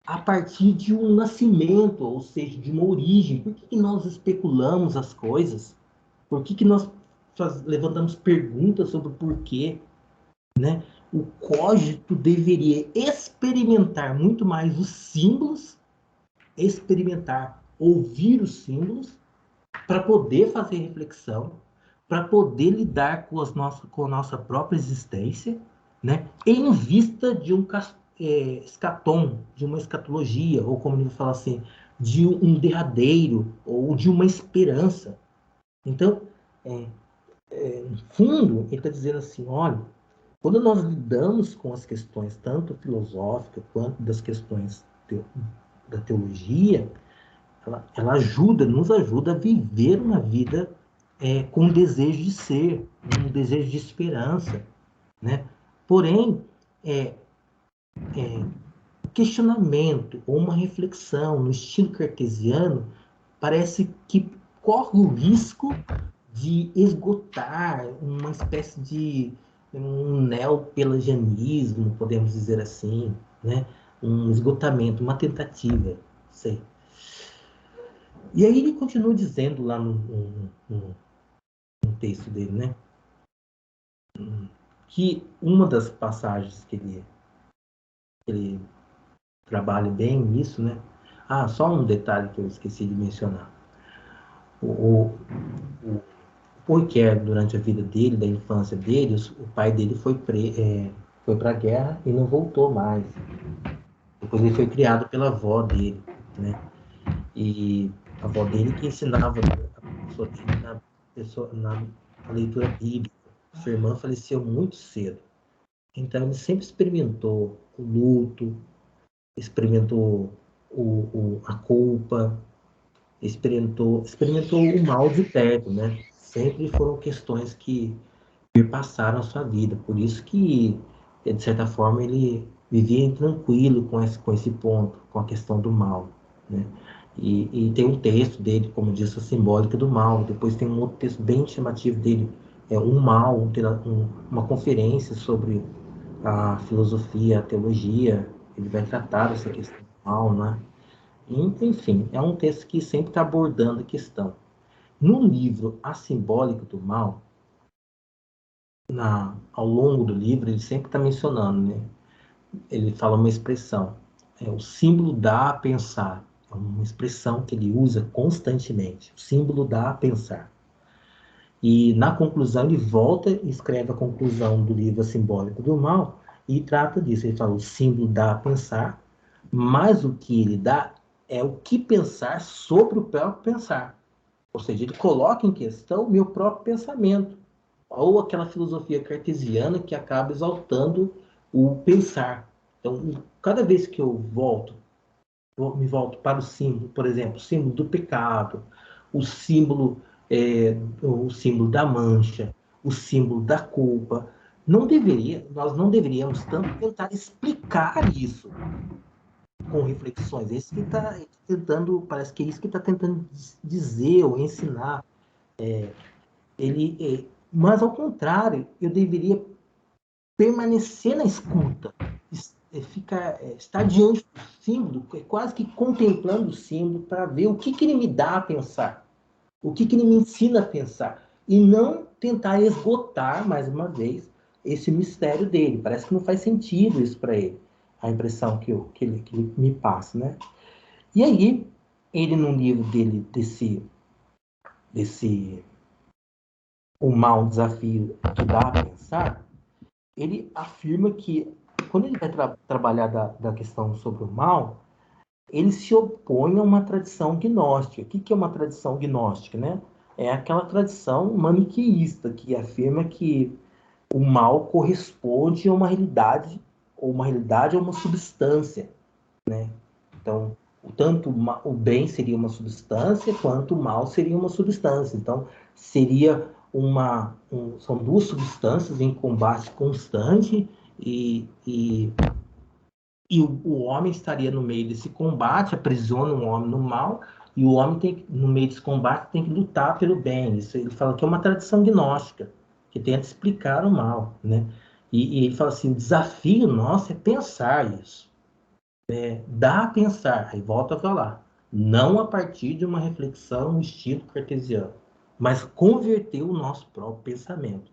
a partir de um nascimento, ou seja, de uma origem. Por que nós especulamos as coisas? Por que nós levantamos perguntas sobre o porquê, né? o cogito deveria experimentar muito mais os símbolos, experimentar, ouvir os símbolos, para poder fazer reflexão, para poder lidar com a nossa própria existência, né? Em vista de um escatom, de uma escatologia, ou como ele fala assim, de um derradeiro, ou de uma esperança. Então, no fundo, ele está dizendo assim, olha, quando nós lidamos com as questões tanto filosóficas quanto das questões da teologia, ela nos ajuda a viver uma vida com um desejo de ser, um desejo de esperança, né? Porém, o questionamento ou uma reflexão no estilo cartesiano parece que corre o risco de esgotar uma espécie de um neopelagianismo, podemos dizer assim, né? Um esgotamento, uma tentativa, sei. E aí ele continua dizendo lá no texto dele, né? Que uma das passagens que ele trabalha bem nisso, né? Ah, só um detalhe que eu esqueci de mencionar. O Poiquet, durante a vida dele, da infância dele, o pai dele foi para a guerra e não voltou mais. Depois ele foi criado pela avó dele, né? E a avó dele que ensinava a pessoa dele na leitura bíblica. Sua irmã faleceu muito cedo. Então ele sempre experimentou o luto, experimentou a culpa, experimentou o mal de perto, né? Sempre foram questões que perpassaram a sua vida. Por isso que, de certa forma, ele vivia tranquilo com esse ponto, com a questão do mal, né? E tem um texto dele, como disse, a simbólica do mal. Depois tem um outro texto bem chamativo dele, um mal, uma conferência sobre a filosofia, a teologia. Ele vai tratar dessa questão do mal, né? Enfim, é um texto que sempre está abordando a questão. No livro A Simbólica do Mal, ao longo do livro, ele sempre está mencionando, né? Ele fala uma expressão, o símbolo dá a pensar, é uma expressão que ele usa constantemente, o símbolo dá a pensar. E na conclusão ele volta e escreve a conclusão do livro Simbólico do Mal e trata disso. Ele fala, o símbolo dá a pensar, mas o que ele dá é o que pensar sobre o próprio pensar. Ou seja, ele coloca em questão o meu próprio pensamento. Ou aquela filosofia cartesiana que acaba exaltando o pensar. Então, cada vez que eu me volto para o símbolo, por exemplo, o símbolo do pecado, o símbolo, o símbolo da mancha, o símbolo da culpa, nós não deveríamos tanto tentar explicar isso com reflexões. Esse que está tentando, parece que é isso que está tentando dizer ou ensinar. Mas ao contrário, eu deveria permanecer na escuta, estar diante do símbolo, quase que contemplando o símbolo para ver o que ele me dá a pensar, o que ele me ensina a pensar, e não tentar esgotar, mais uma vez, esse mistério dele. Parece que não faz sentido isso para ele, a impressão que ele me passa, né? E aí, ele no livro dele, desse O Mal Desafio que dá a pensar, ele afirma que, quando ele vai trabalhar da questão sobre o mal, ele se opõe a uma tradição gnóstica. O que é uma tradição gnóstica, né? É aquela tradição maniqueísta que afirma que o mal corresponde a uma realidade, ou uma realidade a uma substância, né? Então, tanto o bem seria uma substância, quanto o mal seria uma substância. Então, seria são duas substâncias em combate constante e o homem estaria no meio desse combate, aprisiona um homem no mal, e o homem, no meio desse combate, tem que lutar pelo bem. Isso ele fala que é uma tradição gnóstica, que tenta explicar o mal, né? E ele fala assim, o desafio nosso é pensar isso. Dá a pensar, aí volta a falar, não a partir de uma reflexão no estilo cartesiano, mas converter o nosso próprio pensamento.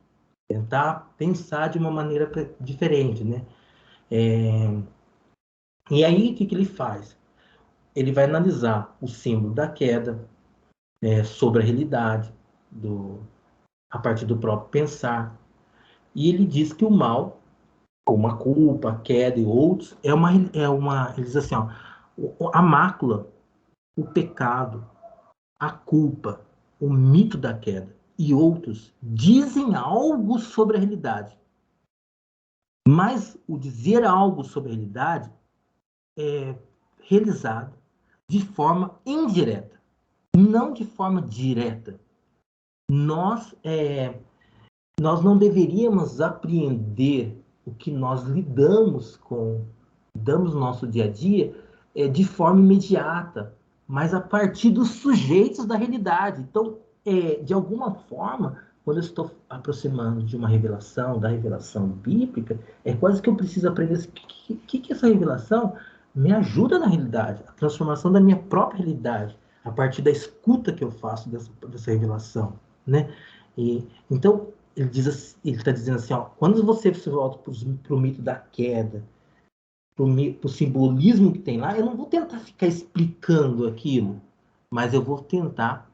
Tentar pensar de uma maneira diferente, né? E aí, o que ele faz? Ele vai analisar o símbolo da queda, sobre a realidade, a partir do próprio pensar. E ele diz que o mal, como a culpa, a queda e outros, ele diz assim, ó, a mácula, o pecado, a culpa, o mito da queda e outros dizem algo sobre a realidade. Mas o dizer algo sobre a realidade é realizado de forma indireta, não de forma direta. Nós, nós não deveríamos apreender o que nós damos no nosso dia a dia, de forma imediata, mas a partir dos sujeitos da realidade. Então, de alguma forma, quando eu estou aproximando de uma revelação, da revelação bíblica, é quase que eu preciso aprender o que essa revelação me ajuda na realidade, a transformação da minha própria realidade, a partir da escuta que eu faço dessa revelação, né? Então, ele está dizendo assim, ó, quando você se volta para o mito da queda, para o simbolismo que tem lá, eu não vou tentar ficar explicando aquilo, mas eu vou tentar,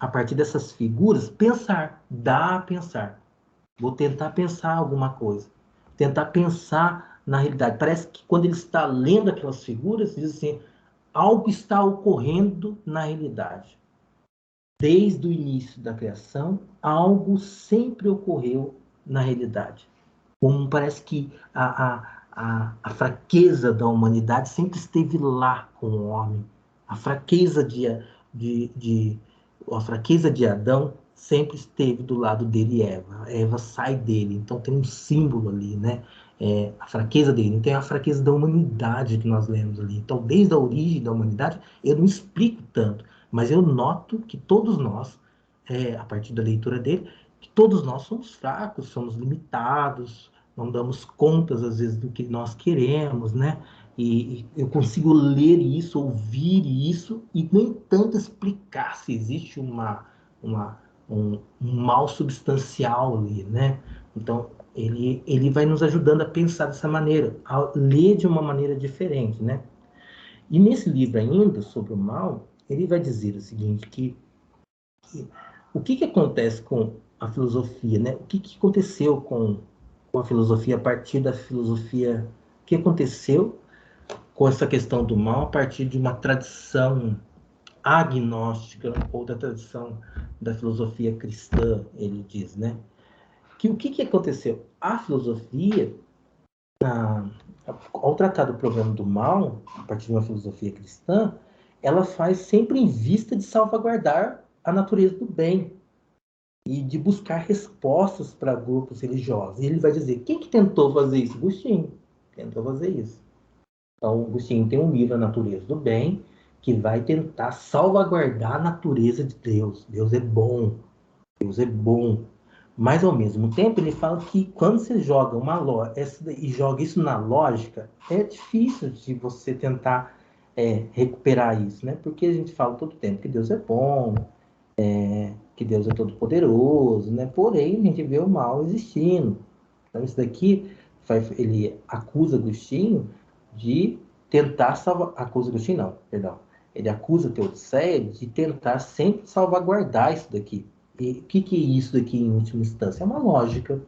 a partir dessas figuras, pensar, dar a pensar. Vou tentar pensar alguma coisa, tentar pensar na realidade. Parece que quando ele está lendo aquelas figuras, diz assim, algo está ocorrendo na realidade. Desde o início da criação, algo sempre ocorreu na realidade. Como parece que a fraqueza da humanidade sempre esteve lá com o homem. A fraqueza a fraqueza de Adão sempre esteve do lado dele e Eva. A Eva sai dele, então tem um símbolo ali, né? A fraqueza dele. Então é a fraqueza da humanidade que nós lemos ali. Então, desde a origem da humanidade, eu não explico tanto, mas eu noto que todos nós, a partir da leitura dele, que todos nós somos fracos, somos limitados, não damos contas, às vezes, do que nós queremos, né? E eu consigo ler isso, ouvir isso, e, no entanto, explicar se existe um mal substancial ali, né? Então, ele vai nos ajudando a pensar dessa maneira, a ler de uma maneira diferente, né? E nesse livro ainda, sobre o mal, ele vai dizer o seguinte, que o que acontece com a filosofia, né? O que aconteceu com a filosofia a partir da filosofia? O que aconteceu com essa questão do mal a partir de uma tradição agnóstica ou da tradição da filosofia cristã, ele diz, né? Que o que aconteceu? A filosofia, ao tratar do problema do mal, a partir de uma filosofia cristã, ela faz sempre em vista de salvaguardar a natureza do bem e de buscar respostas para grupos religiosos. E ele vai dizer, quem que tentou fazer isso? Agostinho tentou fazer isso. Então, Agostinho tem um livro, A Natureza do Bem, que vai tentar salvaguardar a natureza de Deus. Deus é bom. Deus é bom. Mas, ao mesmo tempo, ele fala que quando você joga e joga isso na lógica, é difícil de você tentar recuperar isso, né? Porque a gente fala todo tempo que Deus é bom, que Deus é todo poderoso, né? Porém, a gente vê o mal existindo. Então, isso daqui, ele acusa Agostinho de tentar salvar... Acusa Agostinho, não, perdão. Ele acusa Teodiceia de tentar sempre salvaguardar isso daqui. E o que é isso daqui, em última instância? É uma lógica,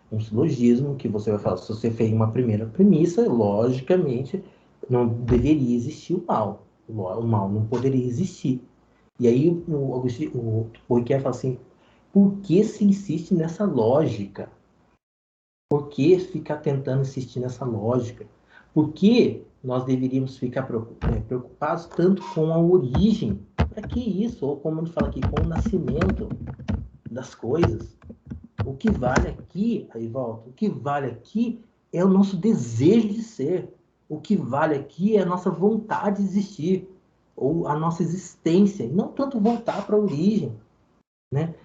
um silogismo que você vai falar. Se você fez uma primeira premissa, logicamente, não deveria existir o mal. O mal não poderia existir. E aí o Riquet fala assim, por que se insiste nessa lógica? Por que ficar tentando insistir nessa lógica? Por que nós deveríamos ficar preocupados tanto com a origem? Para que isso? Ou como a gente fala aqui, com o nascimento das coisas. O que vale aqui, aí volta, o que vale aqui é o nosso desejo de ser. O que vale aqui é a nossa vontade de existir, ou a nossa existência, e não tanto voltar para a origem, né?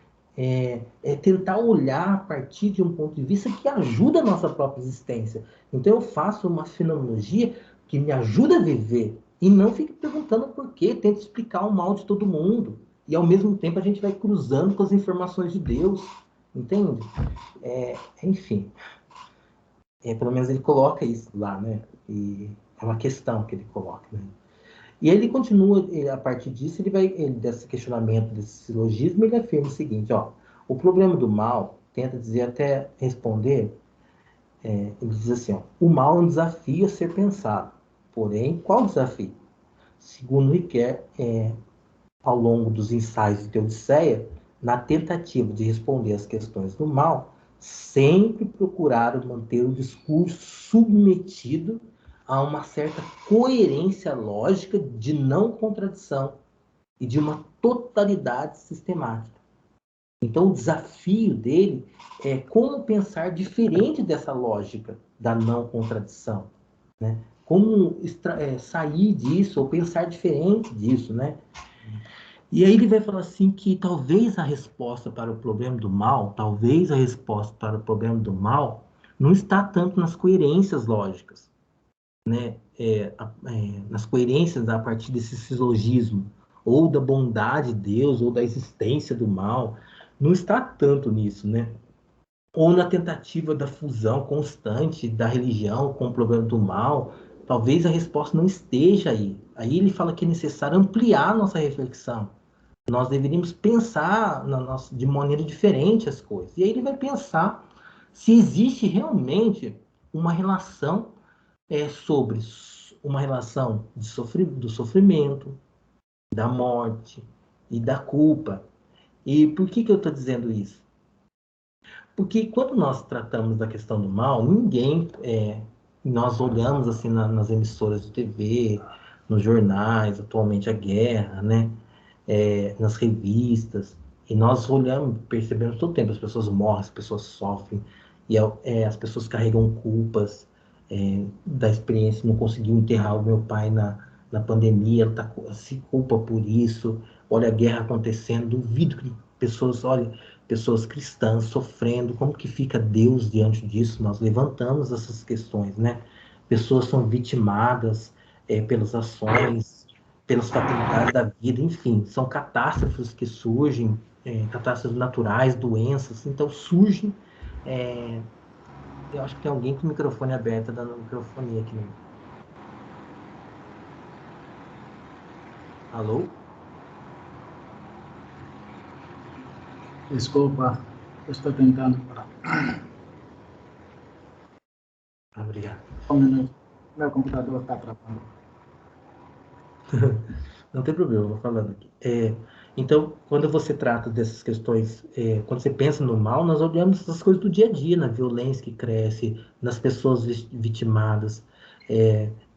Tentar olhar a partir de um ponto de vista que ajuda a nossa própria existência. Então eu faço uma fenomenologia que me ajuda a viver, e não fico perguntando por quê, tento explicar o mal de todo mundo. e ao mesmo tempo a gente vai cruzando com as informações de Deus, entende? Enfim, pelo menos ele coloca isso lá, né? E é uma questão que ele coloca, né? E ele continua, a partir disso, desse questionamento, desse silogismo, ele afirma o seguinte, ó, o problema do mal, tenta dizer até responder, ele diz assim, ó, o mal é um desafio a ser pensado, porém, qual desafio? Segundo Riquet, ao longo dos ensaios de Teodiceia, na tentativa de responder às questões do mal, sempre procuraram manter o discurso submetido a uma certa coerência lógica de não contradição e de uma totalidade sistemática. Então, o desafio dele é como pensar diferente dessa lógica da não contradição, né? Como sair disso ou pensar diferente disso, né? E aí ele vai falar assim que talvez a resposta para o problema do mal, não está tanto nas coerências lógicas, né? Nas coerências a partir desse silogismo, ou da bondade de Deus, ou da existência do mal, não está tanto nisso, né? Ou na tentativa da fusão constante da religião com o problema do mal, talvez a resposta não esteja aí. Aí ele fala que é necessário ampliar nossa reflexão. Nós deveríamos pensar de maneira diferente as coisas. E aí ele vai pensar se existe realmente uma relação sobre uma relação do sofrimento, da morte e da culpa. E por que eu estou dizendo isso? Porque quando nós tratamos da questão do mal, nós olhamos assim nas emissoras de TV, nos jornais, atualmente a guerra, né? Nas revistas, e nós olhamos, percebemos todo o tempo, as pessoas morrem, as pessoas sofrem, e as pessoas carregam culpas da experiência, não conseguiu enterrar o meu pai na pandemia, ela se culpa por isso, olha a guerra acontecendo, duvido que pessoas cristãs sofrendo, como que fica Deus diante disso? Nós levantamos essas questões, né? Pessoas são vitimadas pelas ações, pelas fatalidades da vida, enfim, são catástrofes que surgem, catástrofes naturais, doenças, então surgem. Eu acho que tem alguém com o microfone aberto, dando microfone aqui. Alô? Desculpa, eu estou tentando. Obrigado. Um minuto, meu computador está travando. Não tem problema, eu vou falando aqui. Então, quando você trata dessas questões, quando você pensa no mal, nós olhamos essas coisas do dia a dia, na violência que cresce, nas pessoas vitimadas,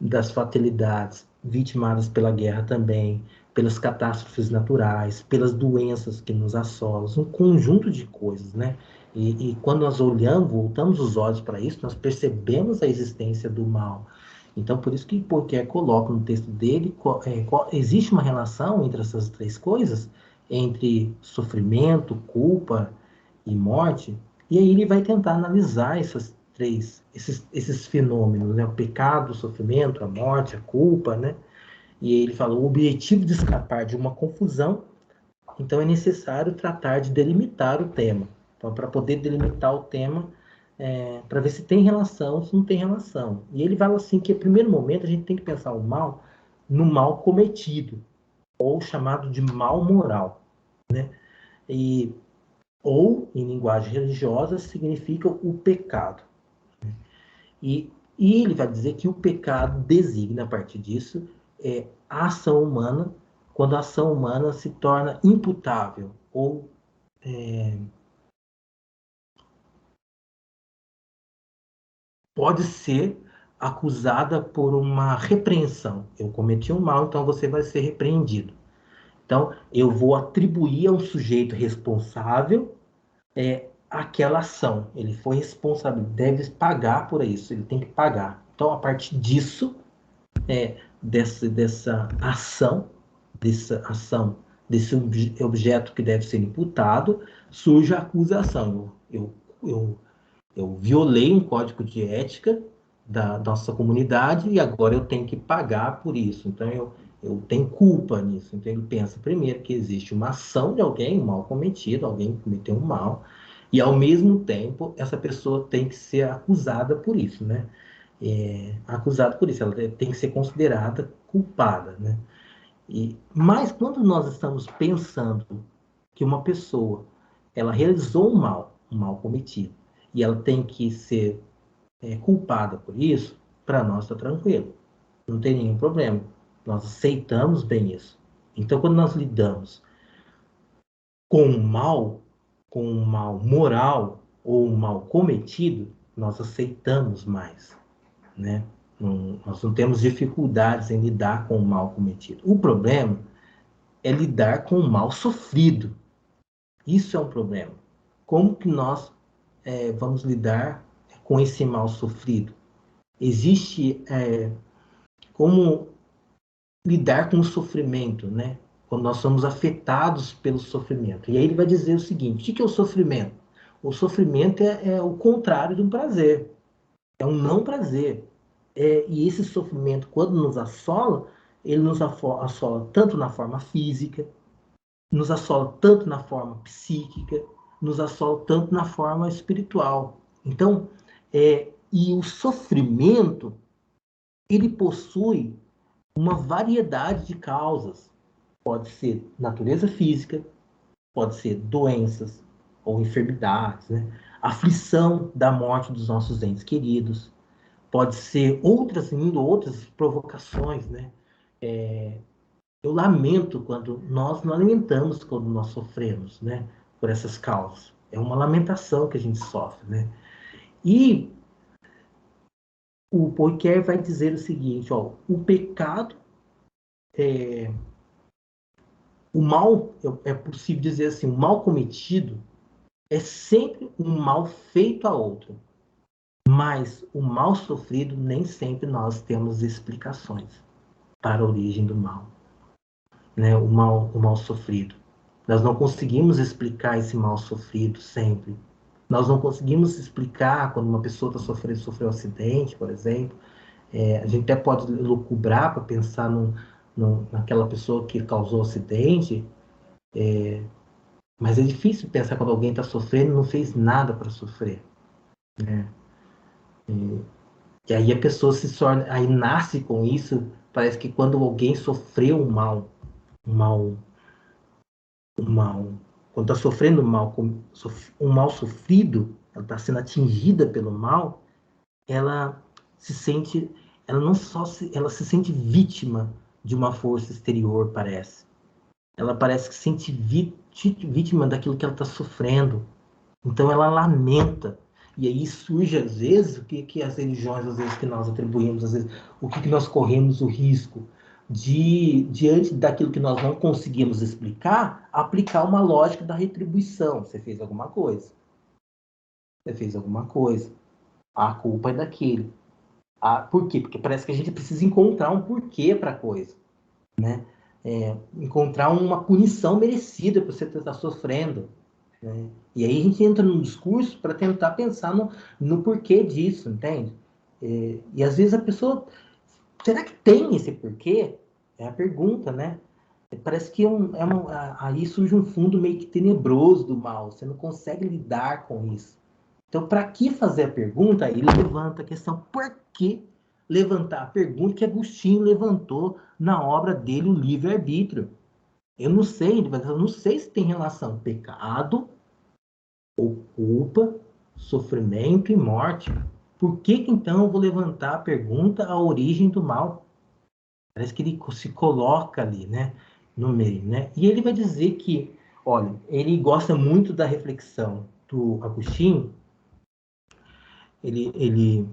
das fatalidades, vitimadas pela guerra também, pelas catástrofes naturais, pelas doenças que nos assolam, um conjunto de coisas, né? E quando nós voltamos os olhos para isso, nós percebemos a existência do mal. Então, por isso que Poiquet coloca no texto dele, existe uma relação entre essas três coisas, entre sofrimento, culpa e morte, e aí ele vai tentar analisar esses fenômenos, né? O pecado, o sofrimento, a morte, a culpa, né? E aí ele fala, o objetivo de escapar de uma confusão, então é necessário tratar de delimitar o tema. Então, para poder delimitar o tema, para ver se tem relação, se não tem relação. E ele fala assim que, no primeiro momento, a gente tem que pensar o mal no mal cometido, ou chamado de mal moral, né? Ou, em linguagem religiosa, significa o pecado. E ele vai dizer que o pecado designa, a partir disso, a ação humana, quando a ação humana se torna imputável, ou pode ser acusada por uma repreensão. Eu cometi um mal, então você vai ser repreendido. Então, eu vou atribuir a um sujeito responsável aquela ação. Ele foi responsável, deve pagar por isso, ele tem que pagar. Então, a partir disso, dessa ação, desse objeto que deve ser imputado, surge a acusação. Eu violei um código de ética da nossa comunidade e agora eu tenho que pagar por isso. Então, eu tenho culpa nisso. Então ele pensa primeiro que existe uma ação de alguém, um mal cometido, alguém cometeu um mal, e ao mesmo tempo essa pessoa tem que ser acusada por isso, né? Acusada por isso, ela tem que ser considerada culpada, né? Mas quando nós estamos pensando que uma pessoa ela realizou um mal cometido, e ela tem que ser culpada por isso, para nós está tranquilo, não tem nenhum problema. Nós aceitamos bem isso. Então, quando nós lidamos com um mal moral ou um mal cometido, nós aceitamos mais, né? Nós não temos dificuldades em lidar com o mal cometido. O problema é lidar com o mal sofrido. Isso é um problema. Como que nós vamos lidar com esse mal sofrido? Existe como lidar com o sofrimento, né? Quando nós somos afetados pelo sofrimento. E aí ele vai dizer o seguinte: o que é o sofrimento? O sofrimento é o contrário do prazer. É um não prazer. E esse sofrimento, quando nos assola, ele nos assola tanto na forma física, nos assola tanto na forma psíquica, nos assola tanto na forma espiritual. Então, e o sofrimento, ele possui uma variedade de causas. Pode ser natureza física, pode ser doenças ou enfermidades, né? Aflição da morte dos nossos entes queridos, pode ser outras provocações, né? Eu lamento quando nós lamentamos quando nós sofremos, né? Por essas causas. É uma lamentação que a gente sofre, né? E o Poiquet vai dizer o seguinte, ó, o pecado o mal, é possível dizer assim, o mal cometido é sempre um mal feito a outro. Mas o mal sofrido, nem sempre nós temos explicações para a origem do mal. Né? O mal sofrido. Nós não conseguimos explicar esse mal sofrido sempre. Nós não conseguimos explicar quando uma pessoa sofreu um acidente, por exemplo. A gente até pode lucubrar para pensar naquela pessoa que causou o acidente, mas é difícil pensar quando alguém está sofrendo e não fez nada para sofrer. Né? E aí a pessoa se torna, aí nasce com isso. Parece que quando alguém sofreu um mal, quando está sofrendo um mal sofrido, ela está sendo atingida pelo mal, ela se sente, ela não só ela se sente vítima de uma força exterior, parece. Ela parece que se sente vítima daquilo que ela está sofrendo. Então ela lamenta. E aí surge, às vezes, o que as religiões, às vezes, que nós atribuímos, às vezes, o que nós corremos o risco de, diante daquilo que nós não conseguimos explicar, aplicar uma lógica da retribuição. Você fez alguma coisa. Você fez alguma coisa. A culpa é daquele. Por quê? Porque parece que a gente precisa encontrar um porquê para a coisa. Né? Encontrar uma punição merecida por você estar sofrendo. Né? E aí a gente entra num discurso para tentar pensar no porquê disso, entende? E às vezes a pessoa... Será que tem esse porquê? É a pergunta, né? Parece que aí surge um fundo meio que tenebroso do mal. Você não consegue lidar com isso. Então, para que fazer a pergunta? Ele levanta a questão, por que levantar a pergunta que Agostinho levantou na obra dele, o livre-arbítrio? Eu não sei, eu não sei se tem relação pecado ou culpa, sofrimento e morte. Por que então eu vou levantar a pergunta, a origem do mal? Parece que ele se coloca ali, né, no meio, né? E ele vai dizer que, olha, ele gosta muito da reflexão do Agostinho. Ele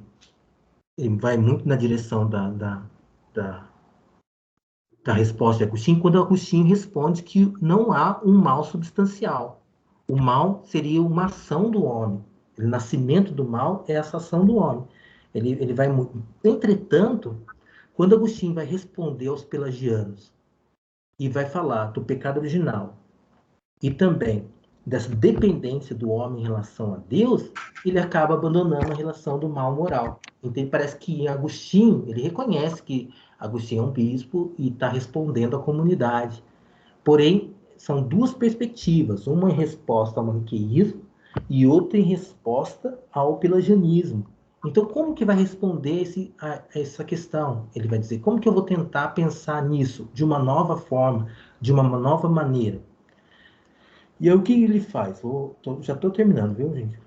vai muito na direção da resposta de Agostinho, quando Agostinho responde que não há um mal substancial. O mal seria uma ação do homem. O nascimento do mal é essa ação do homem. Ele vai muito. Entretanto, quando Agostinho vai responder aos pelagianos e vai falar do pecado original e também dessa dependência do homem em relação a Deus, ele acaba abandonando a relação do mal moral. Então, parece que Agostinho, ele reconhece que Agostinho é um bispo e está respondendo à comunidade. Porém, são duas perspectivas, uma em resposta ao maniqueísmo e outra em resposta ao pelagianismo. Então, como que vai responder a essa questão? Ele vai dizer, como que eu vou tentar pensar nisso de uma nova forma, de uma nova maneira? E aí, o que ele faz? Já estou terminando, viu, gente?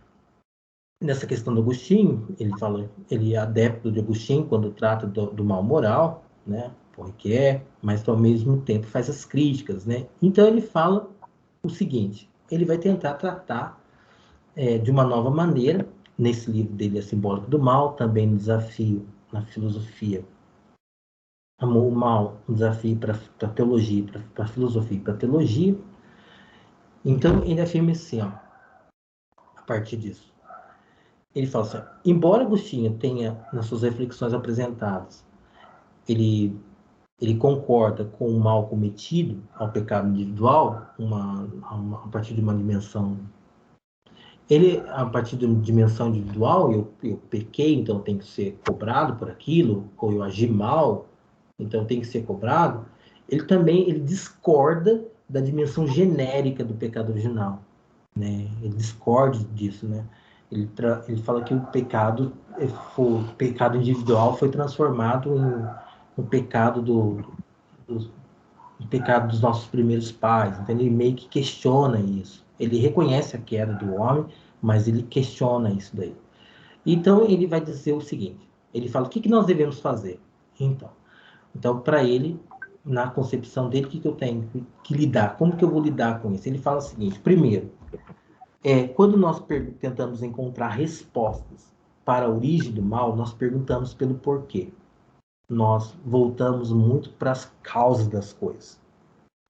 Nessa questão do Agostinho, ele é adepto de Agostinho quando trata do mal moral, né? Porque mas ao mesmo tempo faz as críticas, né? Então ele fala o seguinte: ele vai tentar tratar de uma nova maneira, nesse livro dele, A Simbólica do Mal, também no Desafio na Filosofia, o Mal, um desafio para a teologia, para a filosofia e para a teologia. Então ele afirma assim, ó, a partir disso. Ele fala assim, embora Agostinho tenha, nas suas reflexões apresentadas, ele concorda com o mal cometido, ao pecado individual, a partir de uma dimensão. A partir de uma dimensão individual, eu pequei, então tem que ser cobrado por aquilo, ou eu agi mal, então tem que ser cobrado. Ele discorda da dimensão genérica do pecado original, né? Ele discorda disso, né? Ele fala que o pecado individual foi transformado no pecado pecado dos nossos primeiros pais. Então ele meio que questiona isso. Ele reconhece a queda do homem, mas ele questiona isso daí. Então ele vai dizer o seguinte, ele fala, o que nós devemos fazer? Então para ele, na concepção dele, o que eu tenho que lidar? Como que eu vou lidar com isso? Ele fala o seguinte, primeiro, quando nós tentamos encontrar respostas para a origem do mal, nós perguntamos pelo porquê. Nós voltamos muito para as causas das coisas.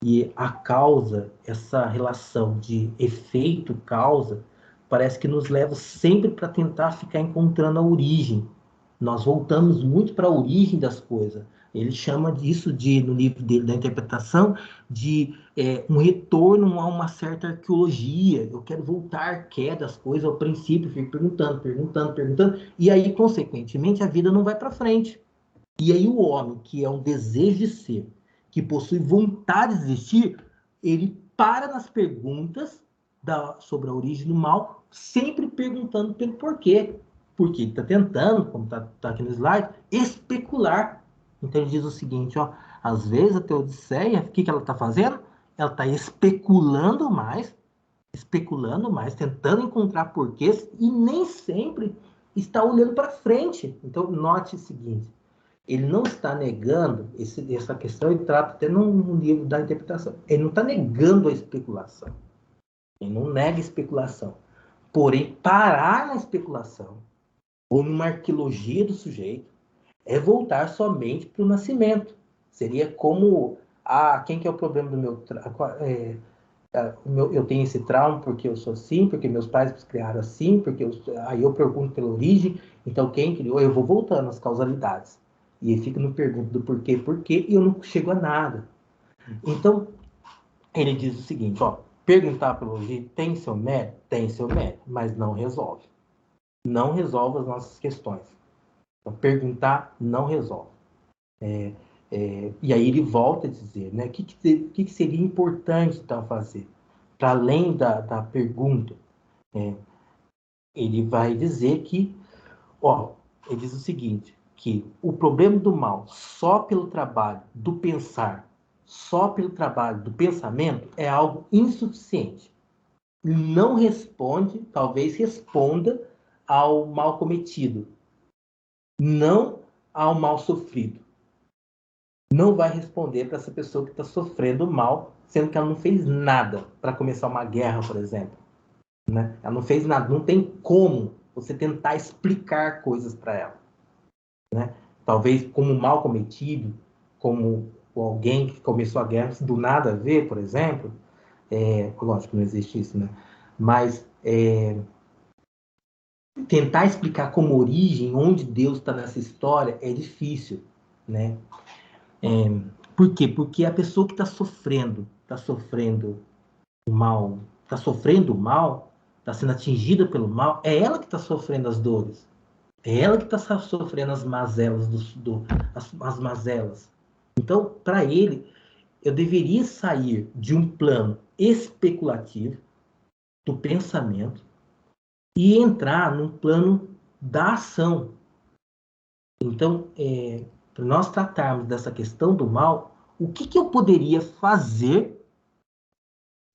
E a causa, essa relação de efeito-causa, parece que nos leva sempre para tentar ficar encontrando a origem. Nós voltamos muito para a origem das coisas. Ele chama disso, no livro dele, da interpretação, de um retorno a uma certa arqueologia. Eu quero voltar das coisas ao princípio, fico perguntando, e aí, consequentemente, a vida não vai para frente. E aí o homem, que é um desejo de ser, que possui vontade de existir, ele para nas perguntas sobre a origem do mal, sempre perguntando pelo porquê. Porque ele está tentando, como está aqui no slide, especular. Então ele diz o seguinte, ó, às vezes a Teodiceia, o que ela está fazendo? Ela está especulando mais, tentando encontrar porquês, e nem sempre está olhando para frente. Então note o seguinte, ele não está negando essa questão, ele trata até num livro da interpretação. Ele não está negando a especulação. Ele não nega a especulação. Porém, parar na especulação, ou numa arqueologia do sujeito, é voltar somente para o nascimento. Seria como, quem que é o problema do meu... eu tenho esse trauma porque eu sou assim, porque meus pais me criaram assim, aí eu pergunto pela origem, então quem criou? Eu vou voltando às causalidades. E fica no pergunto do porquê, e eu não chego a nada. Então, ele diz o seguinte, ó, perguntar pela origem tem seu mérito? Tem seu mérito, mas não resolve. Não resolve as nossas questões. Então, perguntar não resolve. E aí ele volta a dizer, né, o que seria importante, então, fazer? Para além da pergunta, ele vai dizer que, ele diz o seguinte, que o problema do mal, só pelo trabalho do pensar, só pelo trabalho do pensamento, é algo insuficiente. Não responde, talvez responda ao mal cometido, não ao mal sofrido. Não vai responder para essa pessoa que está sofrendo mal, sendo que ela não fez nada para começar uma guerra, por exemplo. Né? Ela não fez nada, não tem como você tentar explicar coisas para ela. Né? Talvez como mal cometido, como alguém que começou a guerra do nada a ver, por exemplo, lógico, não existe isso, né? Mas tentar explicar como origem, onde Deus está nessa história, é difícil, né? Por quê? Porque a pessoa que está sofrendo o mal, está sendo atingida pelo mal, é ela que está sofrendo as dores. É ela que está sofrendo as mazelas, as mazelas. Então, para ele, eu deveria sair de um plano especulativo do pensamento e entrar num plano da ação. Então, para nós tratarmos dessa questão do mal, o que eu poderia fazer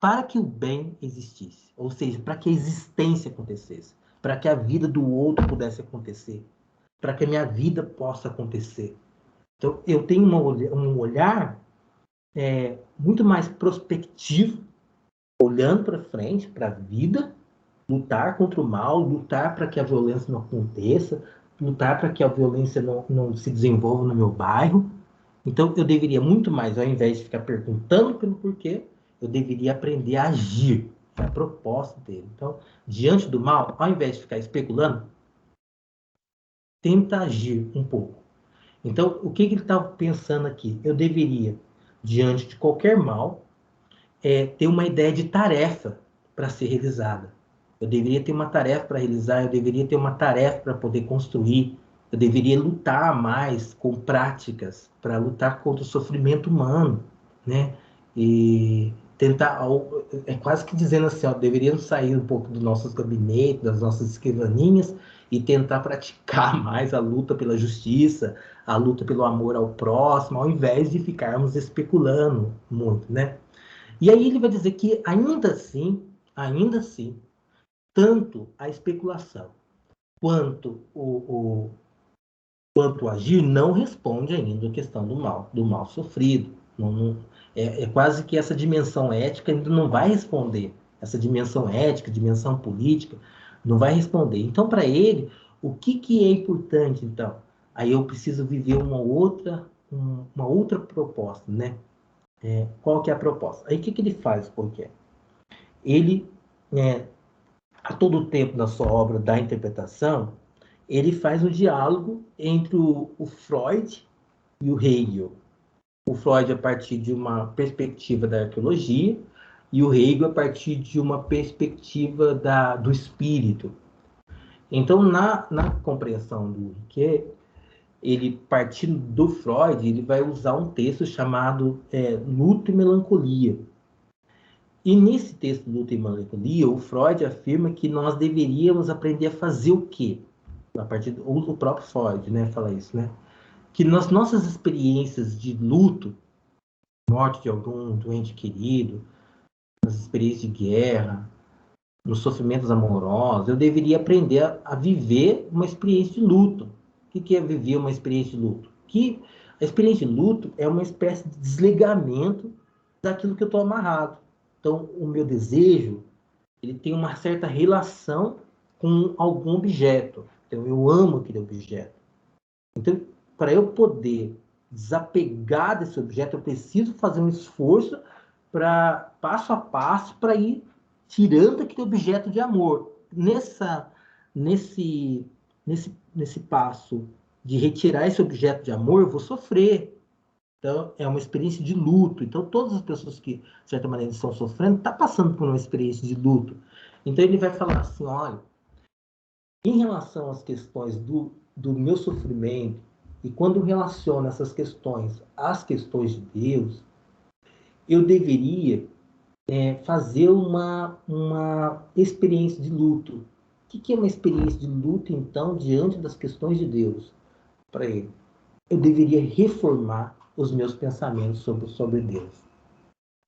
para que o bem existisse? Ou seja, para que a existência acontecesse, para que a vida do outro pudesse acontecer, para que a minha vida possa acontecer. Então, eu tenho um olhar muito mais prospectivo, olhando para frente, para a vida, lutar contra o mal, lutar para que a violência não aconteça, lutar para que a violência não se desenvolva no meu bairro. Então, eu deveria muito mais, ao invés de ficar perguntando pelo porquê, eu deveria aprender a agir. É a proposta dele. Então, diante do mal, ao invés de ficar especulando, tenta agir um pouco. Então, o que ele estava pensando aqui? Eu deveria, diante de qualquer mal, ter uma ideia de tarefa para ser realizada. Eu deveria ter uma tarefa para realizar, eu deveria ter uma tarefa para poder construir, eu deveria lutar mais com práticas para lutar contra o sofrimento humano, né? E tentar, é quase que dizendo assim, ó, deveríamos sair um pouco dos nossos gabinetes, das nossas escrivaninhas e tentar praticar mais a luta pela justiça, a luta pelo amor ao próximo, ao invés de ficarmos especulando muito, né? E aí ele vai dizer que ainda assim, tanto a especulação quanto quanto o agir não responde ainda à questão do mal sofrido. É quase que essa dimensão ética ainda não vai responder. Essa dimensão ética, dimensão política, não vai responder. Então, para ele, o que é importante, então? Aí eu preciso viver uma outra proposta, né? Qual que é a proposta? Aí o que ele faz, porque ele, a todo tempo na sua obra da interpretação, ele faz um diálogo entre o Freud e o Hegel. O Freud a partir de uma perspectiva da arqueologia e o Hegel a partir de uma perspectiva do espírito. Então, na compreensão do Riquet, ele partindo do Freud, ele vai usar um texto chamado Luto e Melancolia. E nesse texto Luto e Melancolia, o Freud afirma que nós deveríamos aprender a fazer o quê? A partir o próprio Freud, né, fala isso, né? Que nas nossas experiências de luto, morte de algum doente querido, nas experiências de guerra, nos sofrimentos amorosos, eu deveria aprender a viver uma experiência de luto. O que é viver uma experiência de luto? Que a experiência de luto é uma espécie de desligamento daquilo que eu estou amarrado. Então, o meu desejo, ele tem uma certa relação com algum objeto. Então, eu amo aquele objeto. Então, para eu poder desapegar desse objeto, eu preciso fazer um esforço para passo a passo para ir tirando aquele objeto de amor. Nesse passo de retirar esse objeto de amor, eu vou sofrer. Então, é uma experiência de luto. Então, todas as pessoas que, de certa maneira, estão sofrendo, estão passando por uma experiência de luto. Então, ele vai falar assim, olha, em relação às questões do meu sofrimento, e quando relaciono essas questões às questões de Deus, eu deveria fazer uma experiência de luto. O que é uma experiência de luto, então, diante das questões de Deus? Para ele, eu deveria reformar os meus pensamentos sobre Deus.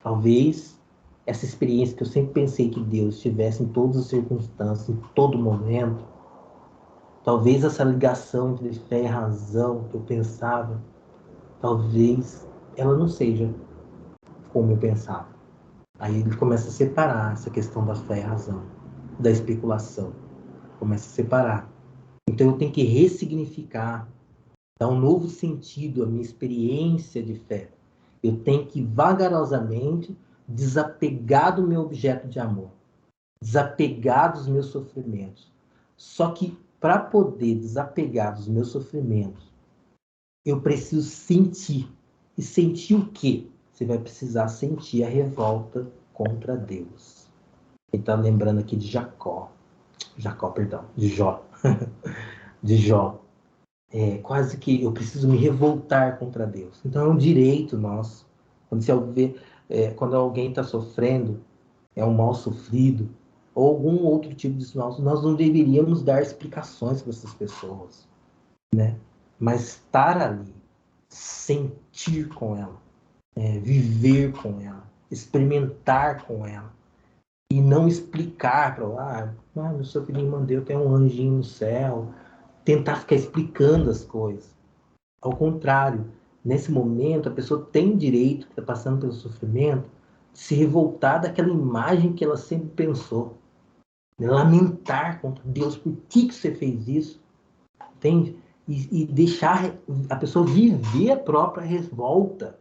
Talvez essa experiência que eu sempre pensei que Deus estivesse em todas as circunstâncias, em todo momento, talvez essa ligação entre fé e razão que eu pensava, talvez ela não seja como eu pensava. Aí ele começa a separar essa questão da fé e razão, da especulação. Começa a separar. Então eu tenho que ressignificar, dar um novo sentido à minha experiência de fé. Eu tenho que vagarosamente desapegar do meu objeto de amor, desapegar dos meus sofrimentos. Só que para poder desapegar dos meus sofrimentos, eu preciso sentir. E sentir o quê? Você vai precisar sentir a revolta contra Deus. Ele está lembrando aqui de Jó. de Jó. Quase que eu preciso me revoltar contra Deus. Então é um direito nosso. Quando alguém está sofrendo, é um mal sofrido, ou algum outro tipo de mal, nós não deveríamos dar explicações para essas pessoas, né? Mas estar ali, sentir com ela, viver com ela, experimentar com ela, e não explicar para ela, meu seu filhinho mandou, tem um anjinho no céu, tentar ficar explicando as coisas. Ao contrário, nesse momento, a pessoa tem direito, que está passando pelo sofrimento, de se revoltar daquela imagem que ela sempre pensou. Lamentar contra Deus, por que você fez isso? Entende? E deixar a pessoa viver a própria revolta,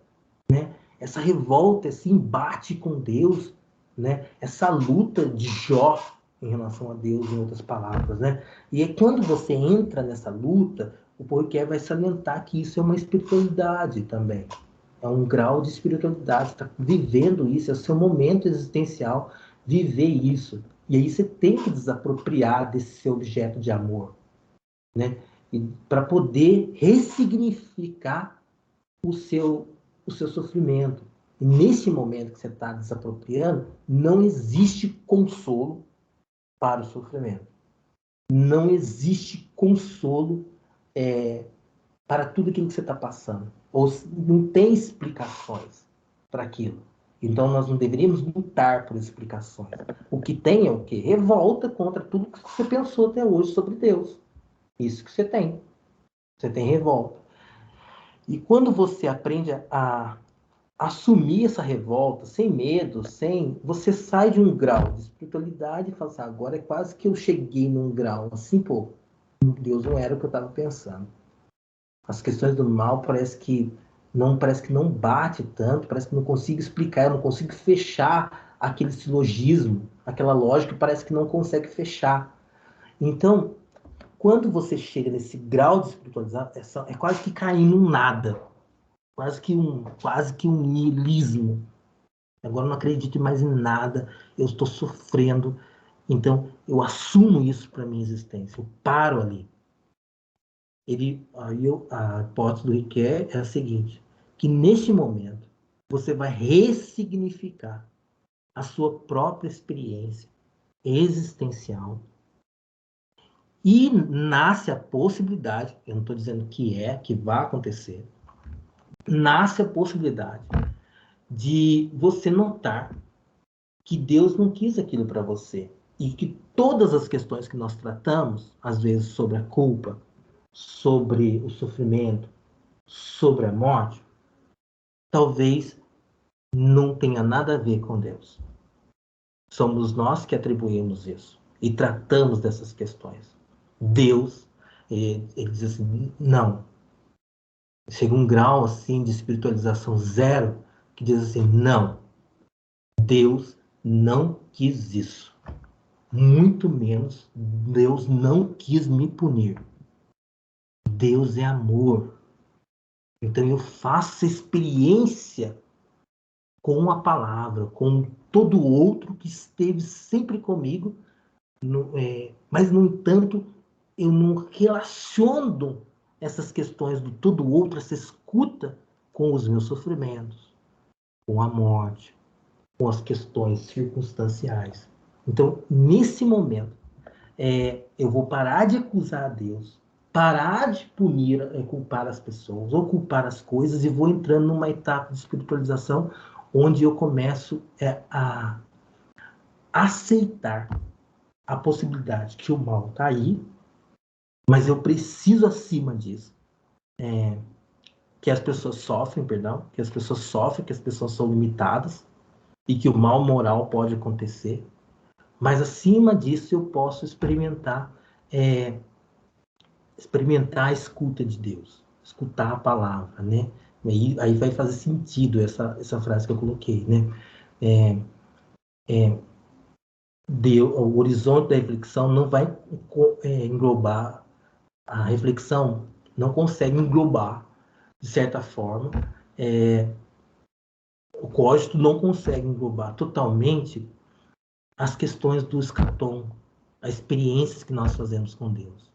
né? Essa revolta, esse embate com Deus, né? Essa luta de Jó em relação a Deus, em outras palavras, né? E é quando você entra nessa luta, o Porquê vai salientar que isso é uma espiritualidade também. É um grau de espiritualidade, você está vivendo isso, é o seu momento existencial, viver isso. E aí você tem que desapropriar desse seu objeto de amor, né? Para poder ressignificar o seu sofrimento. E nesse momento que você está desapropriando, não existe consolo para o sofrimento. Não existe consolo para tudo aquilo que você está passando. Ou não tem explicações para aquilo. Então nós não deveríamos lutar por explicações. O que tem é o quê? Revolta contra tudo que você pensou até hoje sobre Deus. Isso que você tem. Você tem revolta. E quando você aprende a assumir essa revolta, sem medo, você sai de um grau de espiritualidade e fala assim, agora é quase que eu cheguei num grau assim, pô, Deus não era o que eu estava pensando. As questões do mal parece que não bate tanto, parece que não consigo explicar, eu não consigo fechar aquele silogismo, aquela lógica parece que não consegue fechar. Então, quando você chega nesse grau de espiritualização, é quase que cair num nada, quase que um niilismo. Agora eu não acredito mais em nada, eu estou sofrendo, então eu assumo isso para minha existência, eu paro ali. A hipótese do Riquet é a seguinte, que neste momento você vai ressignificar a sua própria experiência existencial e nasce a possibilidade, eu não estou dizendo que vai acontecer, nasce a possibilidade de você notar que Deus não quis aquilo para você e que todas as questões que nós tratamos, às vezes sobre a culpa, sobre o sofrimento, sobre a morte, talvez não tenha nada a ver com Deus. Somos nós que atribuímos isso e tratamos dessas questões. Deus, ele diz assim, não. Chega um grau assim de espiritualização zero que diz assim, não. Deus não quis isso. Muito menos Deus não quis me punir. Deus é amor. Então eu faço essa experiência com a palavra, com todo outro que esteve sempre comigo, mas, no entanto, eu não relaciono essas questões do todo outro, essa escuta, com os meus sofrimentos, com a morte, com as questões circunstanciais. Então, nesse momento, eu vou parar de acusar a Deus, parar de punir, culpar as pessoas, ou culpar as coisas, e vou entrando numa etapa de espiritualização onde eu começo a aceitar a possibilidade que o mal está aí, mas eu preciso, acima disso, que as pessoas sofrem, que as pessoas sofrem, que as pessoas são limitadas, e que o mal moral pode acontecer, mas acima disso eu posso experimentar a escuta de Deus, escutar a palavra, né? Aí vai fazer sentido essa frase que eu coloquei, né? O horizonte da reflexão não vai englobar, a reflexão não consegue englobar, de certa forma, o código não consegue englobar totalmente as questões do escatom, as experiências que nós fazemos com Deus.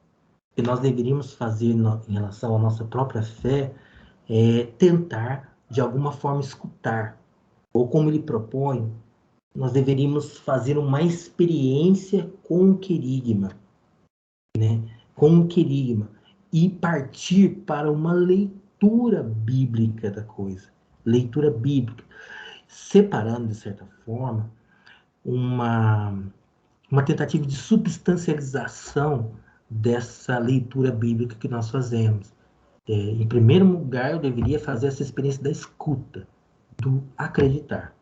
que nós deveríamos fazer em relação à nossa própria fé é tentar, de alguma forma, escutar. Ou como ele propõe, nós deveríamos fazer uma experiência com o querigma, né? Com o querigma, e partir para uma leitura bíblica da coisa. Leitura bíblica. Separando, de certa forma, uma tentativa de substancialização dessa leitura bíblica que nós fazemos. Em primeiro lugar, eu deveria fazer essa experiência da escuta, do acreditar.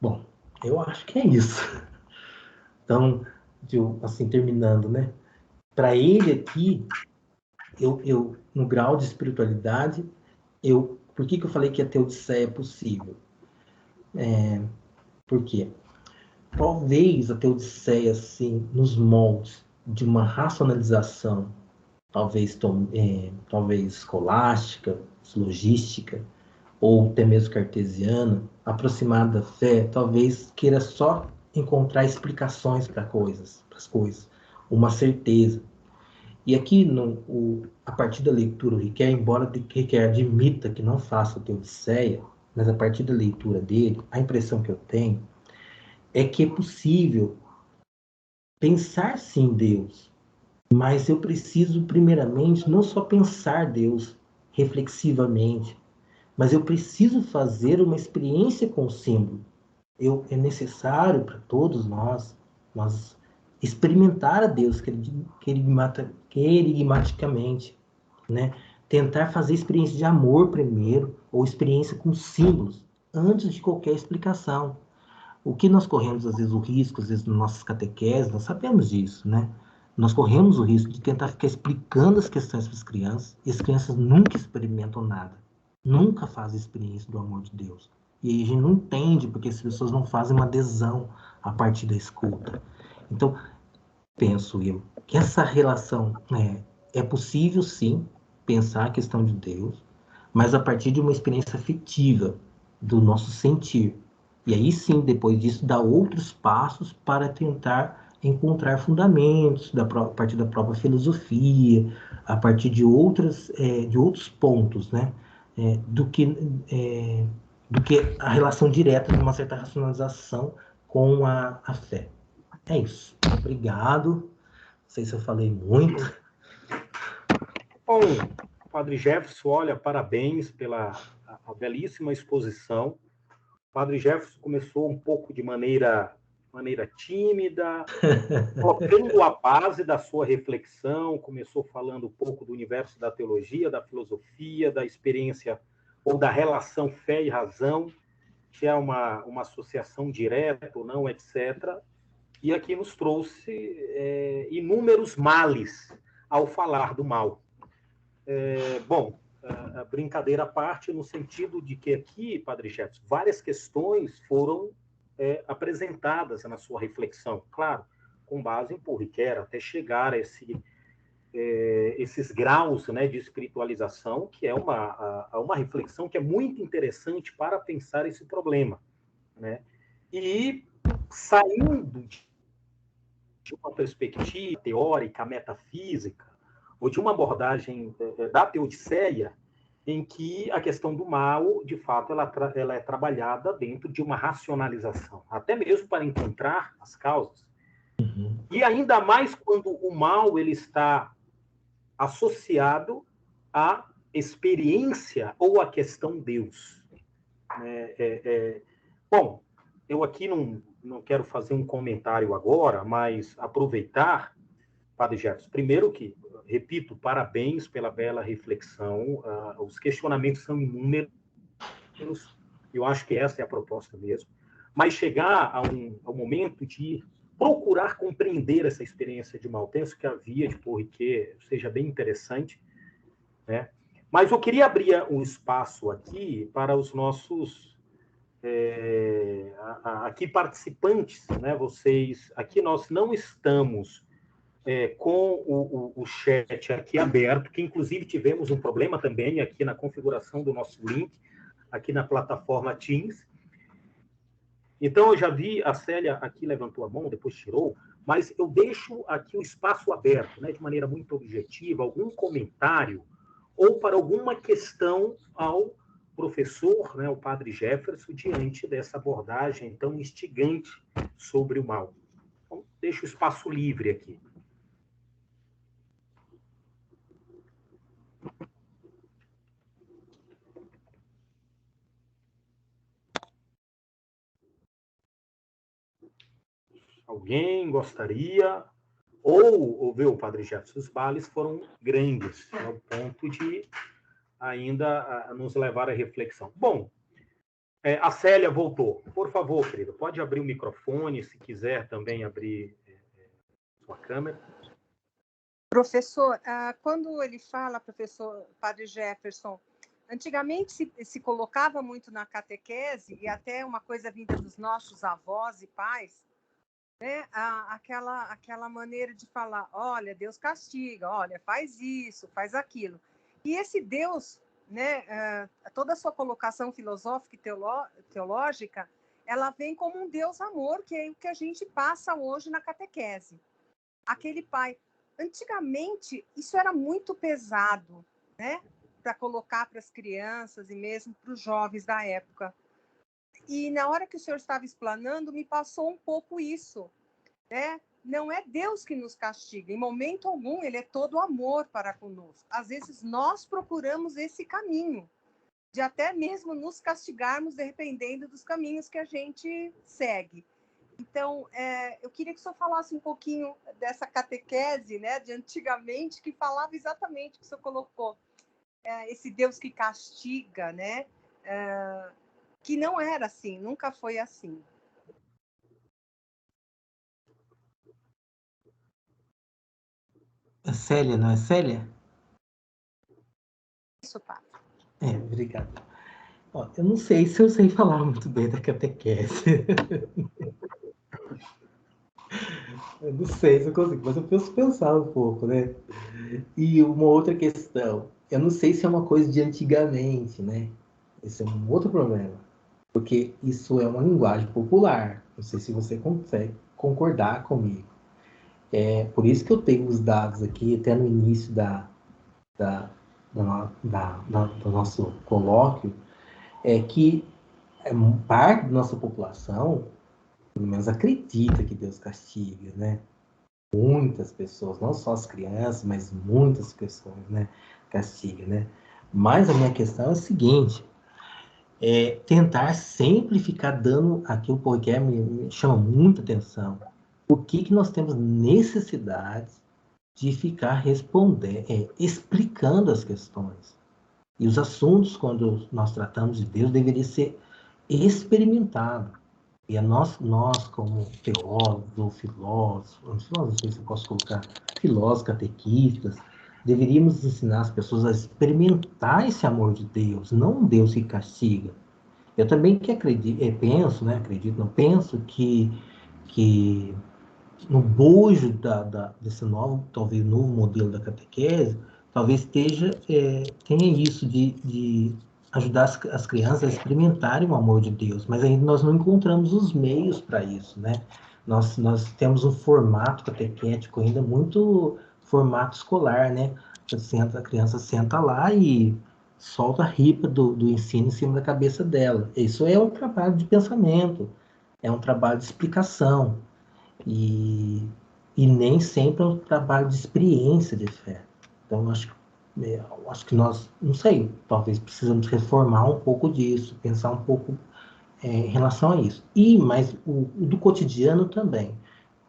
Bom, eu acho que é isso. Então, assim, terminando, né? Para ele aqui, eu no grau de espiritualidade, por que eu falei que a teodiceia é possível? Por quê? Talvez a teodiceia, assim, nos moldes de uma racionalização, talvez escolástica, logística, ou até mesmo cartesiana, aproximada da fé, talvez queira só encontrar explicações para as coisas, uma certeza. E aqui, a partir da leitura, o Riquet, embora o Riquet admita que não faça a teodiceia, mas a partir da leitura dele, a impressão que eu tenho é que é possível pensar sim Deus, mas eu preciso, primeiramente, não só pensar Deus reflexivamente, mas eu preciso fazer uma experiência com o símbolo. É necessário para todos nós experimentar a Deus querigmaticamente, né? Tentar fazer experiência de amor primeiro, ou experiência com símbolos, antes de qualquer explicação. O que nós corremos, às vezes, o risco, às vezes, nas nossas catequeses, nós sabemos disso, né? Nós corremos o risco de tentar ficar explicando as questões para as crianças, e as crianças nunca experimentam nada. Nunca fazem experiência do amor de Deus. E aí a gente não entende porque as pessoas não fazem uma adesão a partir da escuta. Então, penso eu que essa relação é possível, sim, pensar a questão de Deus, mas a partir de uma experiência afetiva do nosso sentir. E aí sim, depois disso, dar outros passos para tentar encontrar fundamentos a partir da própria filosofia, a partir de outros pontos, né? Do que a relação direta de uma certa racionalização com a fé. É isso. Obrigado. Não sei se eu falei muito. Bom, Padre Jefferson, olha, parabéns pela a belíssima exposição. O Padre Jefferson começou um pouco de maneira tímida, colocando a base da sua reflexão, começou falando um pouco do universo da teologia, da filosofia, da experiência ou da relação fé e razão, que é uma associação direta ou não, etc. E aqui nos trouxe inúmeros males ao falar do mal. Bom, a brincadeira à parte, no sentido de que aqui, Padre Jefferson, várias questões foram apresentadas na sua reflexão, claro, com base em Riquet, até chegar a esses graus, né, de espiritualização, que é uma reflexão que é muito interessante para pensar esse problema, né? E saindo de uma perspectiva teórica, metafísica, ou de uma abordagem da teodiceia, em que a questão do mal, de fato, ela é trabalhada dentro de uma racionalização, até mesmo para encontrar as causas. Uhum. E ainda mais quando o mal ele está associado à experiência ou à questão Deus. Bom, eu aqui não quero fazer um comentário agora, mas aproveitar, Padre Jefferson, primeiro que, repito, parabéns pela bela reflexão, os questionamentos são inúmeros, eu acho que essa é a proposta mesmo, mas chegar ao momento de procurar compreender essa experiência de mal, penso que a via de Riquet seja bem interessante, né? Mas eu queria abrir um espaço aqui para os nossos aqui participantes, né? Vocês, aqui nós não estamos com o chat aqui aberto, que inclusive tivemos um problema também aqui na configuração do nosso link, aqui na plataforma Teams. Então, eu já vi, a Célia aqui levantou a mão, depois tirou, mas eu deixo aqui o espaço aberto, né, de maneira muito objetiva, algum comentário ou para alguma questão ao professor, né, o padre Jefferson, diante dessa abordagem tão instigante sobre o mal. Então, deixo o espaço livre aqui. Alguém gostaria? Ou viu, Padre Jefferson, os males foram grandes, ao ponto de ainda nos levar à reflexão. Bom, a Célia voltou. Por favor, querida, pode abrir o microfone, se quiser também abrir sua câmera. Professor, quando ele fala, professor Padre Jefferson, antigamente se colocava muito na catequese, e até uma coisa vinda dos nossos avós e pais, né? Aquela maneira de falar, olha, Deus castiga, olha, faz isso, faz aquilo. E esse Deus, né, toda a sua colocação filosófica e teológica, ela vem como um Deus amor, que é o que a gente passa hoje na catequese. Aquele pai. Antigamente, isso era muito pesado, né, para colocar para as crianças e mesmo para os jovens da época. E na hora que o senhor estava explanando, me passou um pouco isso, né? Não é Deus que nos castiga, em momento algum, ele é todo amor para conosco. Às vezes nós procuramos esse caminho, de até mesmo nos castigarmos dependendo dos caminhos que a gente segue. Então, eu queria que o senhor falasse um pouquinho dessa catequese, né, de antigamente, que falava exatamente o que o senhor colocou, esse Deus que castiga, né, que não era assim, nunca foi assim. É Célia, não é Célia? Isso, padre. Obrigado. Ó, eu não sei se eu sei falar muito bem da catequese. Eu não sei se eu consigo, mas eu posso pensar um pouco, né? E uma outra questão, eu não sei se é uma coisa de antigamente, né? Esse é um outro problema, porque isso é uma linguagem popular. Não sei se você consegue concordar comigo. É por isso que eu tenho os dados aqui, até no início do nosso colóquio, é que parte da nossa população, pelo menos acredita que Deus castiga, né? Muitas pessoas, não só as crianças, mas muitas pessoas, né, castiga, né? Mas a minha questão é a seguinte, tentar sempre ficar dando, aqui o podcast me chama muita atenção, o que nós temos necessidade de ficar respondendo, explicando as questões. E os assuntos, quando nós tratamos de Deus, deveria ser experimentado. E nós como teólogos ou filósofos, não sei se eu posso colocar filósofos, catequistas, deveríamos ensinar as pessoas a experimentar esse amor de Deus, não um Deus que castiga. Eu também penso que no bojo desse talvez novo modelo da catequese, talvez tenha isso de ajudar as crianças a experimentarem o amor de Deus, mas ainda nós não encontramos os meios para isso, né? Nós temos um formato catequético ainda muito formato escolar, né? A criança senta lá e solta a ripa do ensino em cima da cabeça dela. Isso é um trabalho de pensamento, é um trabalho de explicação, e nem sempre é um trabalho de experiência de fé. Então, eu acho que nós, não sei, talvez precisamos reformar um pouco disso, pensar um pouco em relação a isso. Mas o do cotidiano também.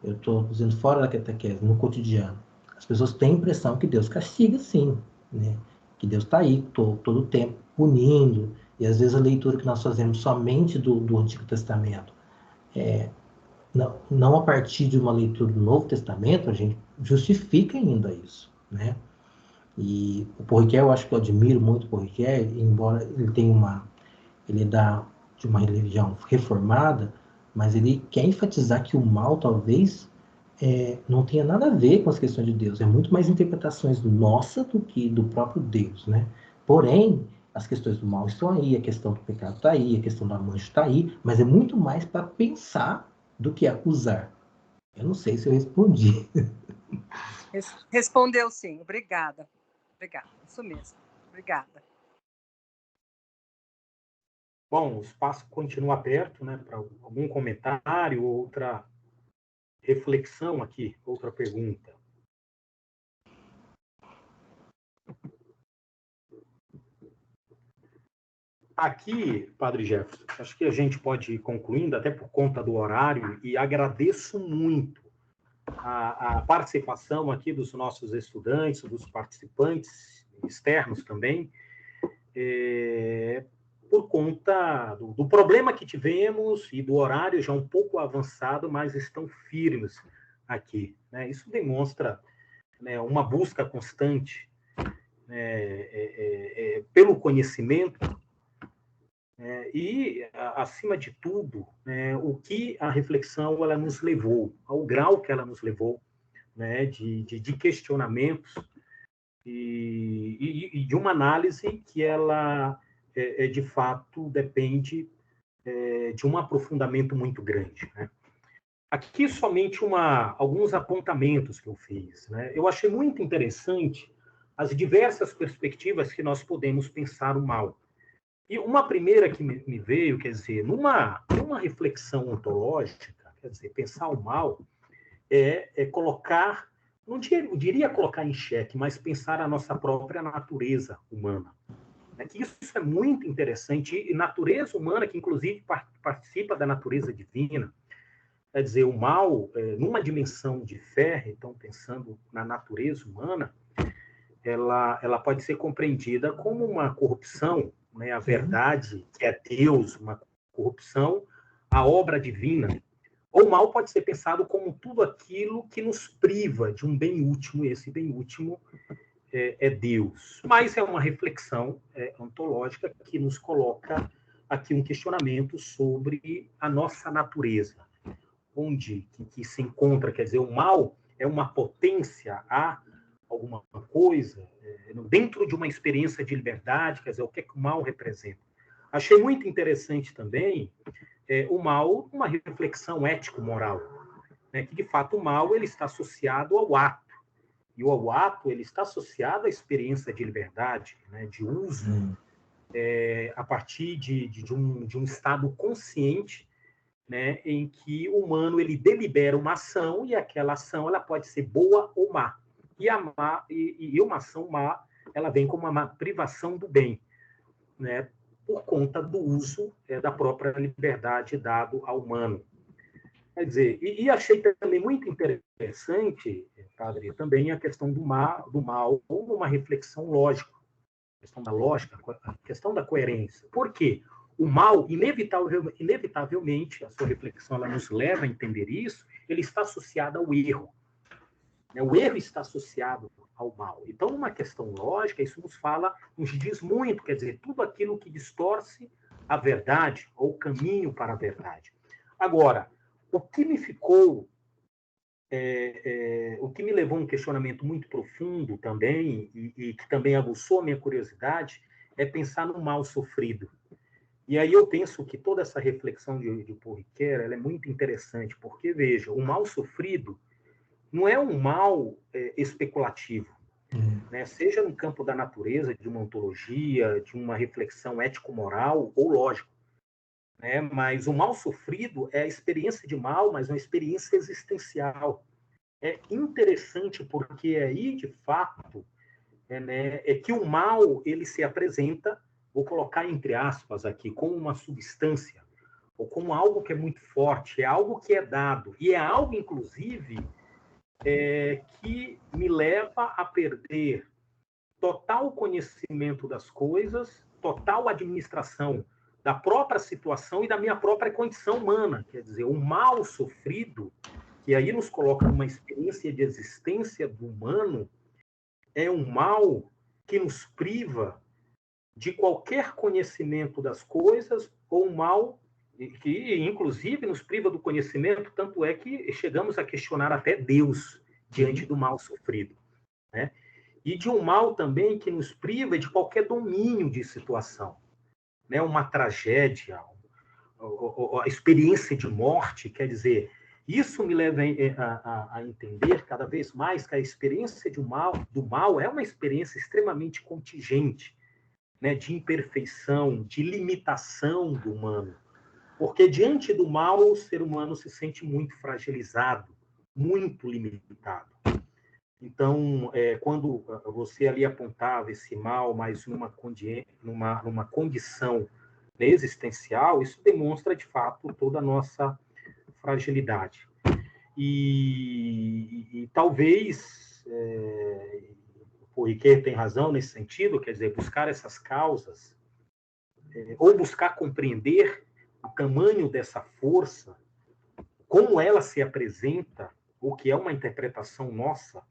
Eu estou dizendo fora da catequese, no cotidiano. As pessoas têm a impressão que Deus castiga, sim, né? Que Deus está aí todo o tempo punindo. E às vezes a leitura que nós fazemos somente do Antigo Testamento não a partir de uma leitura do Novo Testamento, a gente justifica ainda isso, né? E o Porriquet, eu acho que eu admiro muito o Porriquet, embora ele é de uma religião reformada, mas ele quer enfatizar que o mal talvez não tenha nada a ver com as questões de Deus, é muito mais interpretações nossas do que do próprio Deus, né? Porém, as questões do mal estão aí, a questão do pecado está aí, a questão do mancha está aí, mas é muito mais para pensar do que acusar. Eu não sei se eu respondi. Respondeu sim, obrigada. Obrigada, isso mesmo. Obrigada. Bom, o espaço continua aberto, né, para algum comentário, outra reflexão aqui, outra pergunta. Aqui, Padre Jefferson, acho que a gente pode ir concluindo, até por conta do horário, e agradeço muito a participação aqui dos nossos estudantes, dos participantes externos também, por conta do problema que tivemos e do horário já um pouco avançado, mas estão firmes aqui, né? Isso demonstra, né, uma busca constante, pelo conhecimento, e, acima de tudo, o que a reflexão ela nos levou, ao grau que ela nos levou, né, de questionamentos e de uma análise que ela, de fato, depende de um aprofundamento muito grande, né? Aqui somente alguns apontamentos que eu fiz, né? Eu achei muito interessante as diversas perspectivas que nós podemos pensar o mal. E uma primeira que me veio, quer dizer, numa reflexão ontológica, quer dizer, pensar o mal é colocar, não diria colocar em xeque, mas pensar a nossa própria natureza humana. Que isso é muito interessante, e natureza humana, que inclusive participa da natureza divina, quer dizer, o mal, numa dimensão de fé, então pensando na natureza humana, ela pode ser compreendida como uma corrupção, né? A verdade, que é Deus, uma corrupção, a obra divina. Ou o mal pode ser pensado como tudo aquilo que nos priva de um bem último, e esse bem último é Deus. Mas é uma reflexão ontológica que nos coloca aqui um questionamento sobre a nossa natureza. Onde que se encontra, quer dizer, o mal é uma potência a alguma coisa, dentro de uma experiência de liberdade, quer dizer, o que o mal representa. Achei muito interessante também o mal, uma reflexão ético-moral, né, que, de fato, o mal ele está associado ao ato, e o ato ele está associado à experiência de liberdade, né, de uso, a partir de um estado consciente, né, em que o humano ele delibera uma ação, e aquela ação ela pode ser boa ou má. E uma ação má, ela vem como uma privação do bem, né, por conta do uso da própria liberdade dado ao humano. Quer dizer, e achei também muito interessante, padre, também a questão do mal como uma reflexão lógica, a questão da lógica, a questão da coerência. Por quê? O mal, inevitavelmente, a sua reflexão ela nos leva a entender isso, ele está associado ao erro. O erro está associado ao mal. Então, numa questão lógica, isso nos diz muito, quer dizer, tudo aquilo que distorce a verdade, ou o caminho para a verdade. Agora, o que me ficou, o que me levou a um questionamento muito profundo também, e que também aguçou a minha curiosidade, é pensar no mal sofrido. E aí eu penso que toda essa reflexão de Paul Ricoeur, ela é muito interessante, porque, veja, o mal sofrido não é um mal especulativo, né? Seja no campo da natureza, de uma ontologia, de uma reflexão ético-moral ou lógica, né? Mas o mal sofrido é a experiência de mal, mas uma experiência existencial. É interessante porque aí, de fato, é que o mal ele se apresenta, vou colocar entre aspas aqui, como uma substância, ou como algo que é muito forte, é algo que é dado, e é algo, inclusive, que me leva a perder total conhecimento das coisas, total administração da própria situação e da minha própria condição humana. Quer dizer, o mal sofrido, que aí nos coloca numa experiência de existência do humano, é um mal que nos priva de qualquer conhecimento das coisas, ou um mal que, inclusive, nos priva do conhecimento, tanto é que chegamos a questionar até Deus diante do mal sofrido, né? e de um mal também que nos priva de qualquer domínio de situação, né? Uma tragédia, a experiência de morte, quer dizer, isso me leva a entender cada vez mais que a experiência do mal é uma experiência extremamente contingente, né? De imperfeição, de limitação do humano, porque diante do mal o ser humano se sente muito fragilizado, muito limitado. Então, quando você ali apontava esse mal, mas numa condição existencial, isso demonstra, de fato, toda a nossa fragilidade. E talvez, o Riquet tem razão nesse sentido, quer dizer, buscar essas causas, ou buscar compreender o tamanho dessa força, como ela se apresenta, o que é uma interpretação nossa,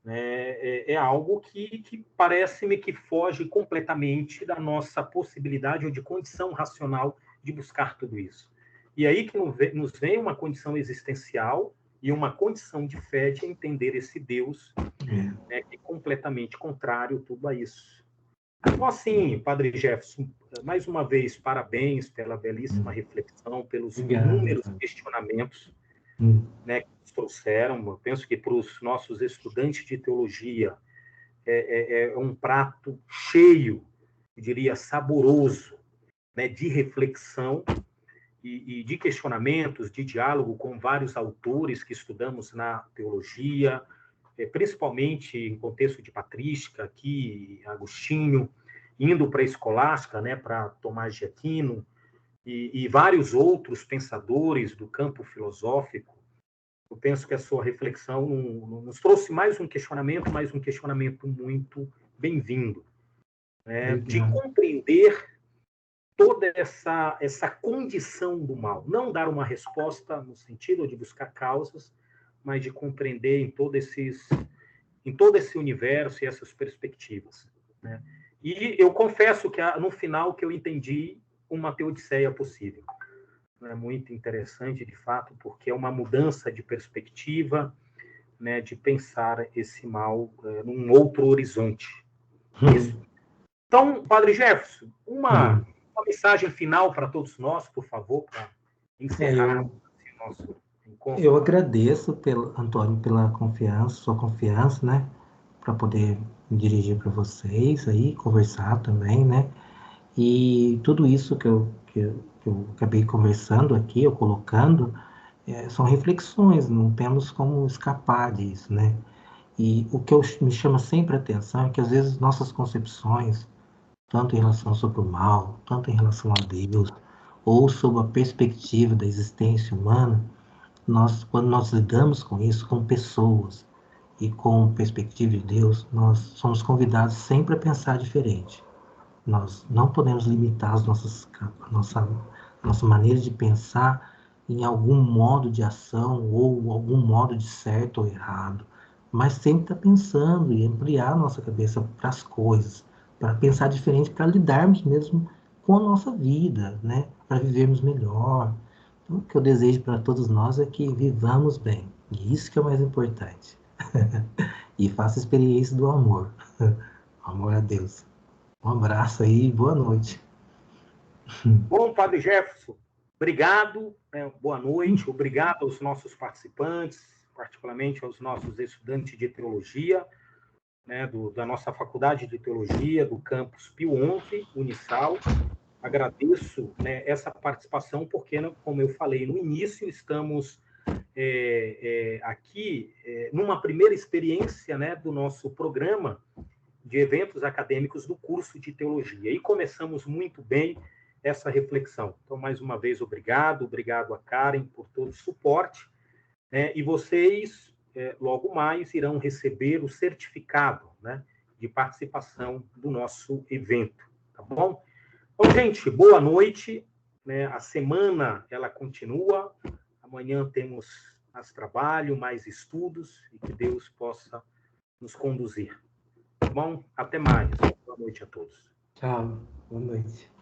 é algo que parece-me que foge completamente da nossa possibilidade ou de condição racional de buscar tudo isso. E aí que nos vem uma condição existencial e uma condição de fé de entender esse Deus, né, que é completamente contrário tudo a isso. Então, assim, Padre Jefferson, mais uma vez, parabéns pela belíssima reflexão, pelos inúmeros questionamentos, né, que nos trouxeram. Eu penso que para os nossos estudantes de teologia é um prato cheio, eu diria, saboroso, né, de reflexão e de questionamentos, de diálogo com vários autores que estudamos na teologia, principalmente em contexto de patrística, aqui, Agostinho, indo para a escolástica, né, para Tomás de Aquino, e vários outros pensadores do campo filosófico. Eu penso que a sua reflexão nos trouxe mais um questionamento muito bem-vindo, né, de compreender toda essa condição do mal. Não dar uma resposta no sentido de buscar causas, mas de compreender em todo esse universo e essas perspectivas, né? E eu confesso que no final que eu entendi uma teodiceia possível. É muito interessante, de fato, porque é uma mudança de perspectiva, né, de pensar esse mal num outro horizonte. Isso. Então, Padre Jefferson, uma mensagem final para todos nós, por favor, para encerrar esse nosso encontro. Eu agradeço, Antônio, pela confiança, sua confiança, né, para poder me dirigir para vocês aí, conversar também, né, e tudo isso que eu acabei conversando aqui, eu colocando, são reflexões, não temos como escapar disso, né, e o que me chama sempre a atenção é que às vezes nossas concepções, tanto em relação sobre o mal, tanto em relação a Deus, ou sobre a perspectiva da existência humana, quando nós lidamos com isso, com pessoas e com perspectiva de Deus, nós somos convidados sempre a pensar diferente. Nós não podemos limitar a nossa maneira de pensar em algum modo de ação ou algum modo de certo ou errado, mas sempre estar pensando e ampliar a nossa cabeça para as coisas, para pensar diferente, para lidarmos mesmo com a nossa vida, né? Para vivermos melhor. Então, o que eu desejo para todos nós é que vivamos bem, e isso que é o mais importante. E faça experiência do amor, amor a Deus. Um abraço aí e boa noite. Bom, Padre Jefferson, obrigado, boa noite, obrigado aos nossos participantes, particularmente aos nossos estudantes de teologia, né, da nossa Faculdade de Teologia, do campus Pio XI, Unisal. Agradeço, né, essa participação, porque, como eu falei no início, estamos aqui numa primeira experiência, né, do nosso programa de eventos acadêmicos do curso de teologia. E começamos muito bem essa reflexão. Então, mais uma vez, obrigado a Karen por todo o suporte, né? E vocês, logo mais, irão receber o certificado, né, de participação do nosso evento, tá bom? Então, gente, boa noite, né? A semana, ela continua. Amanhã temos mais trabalho, mais estudos, e que Deus possa nos conduzir. Bom, até mais. Boa noite a todos. Tchau, boa noite.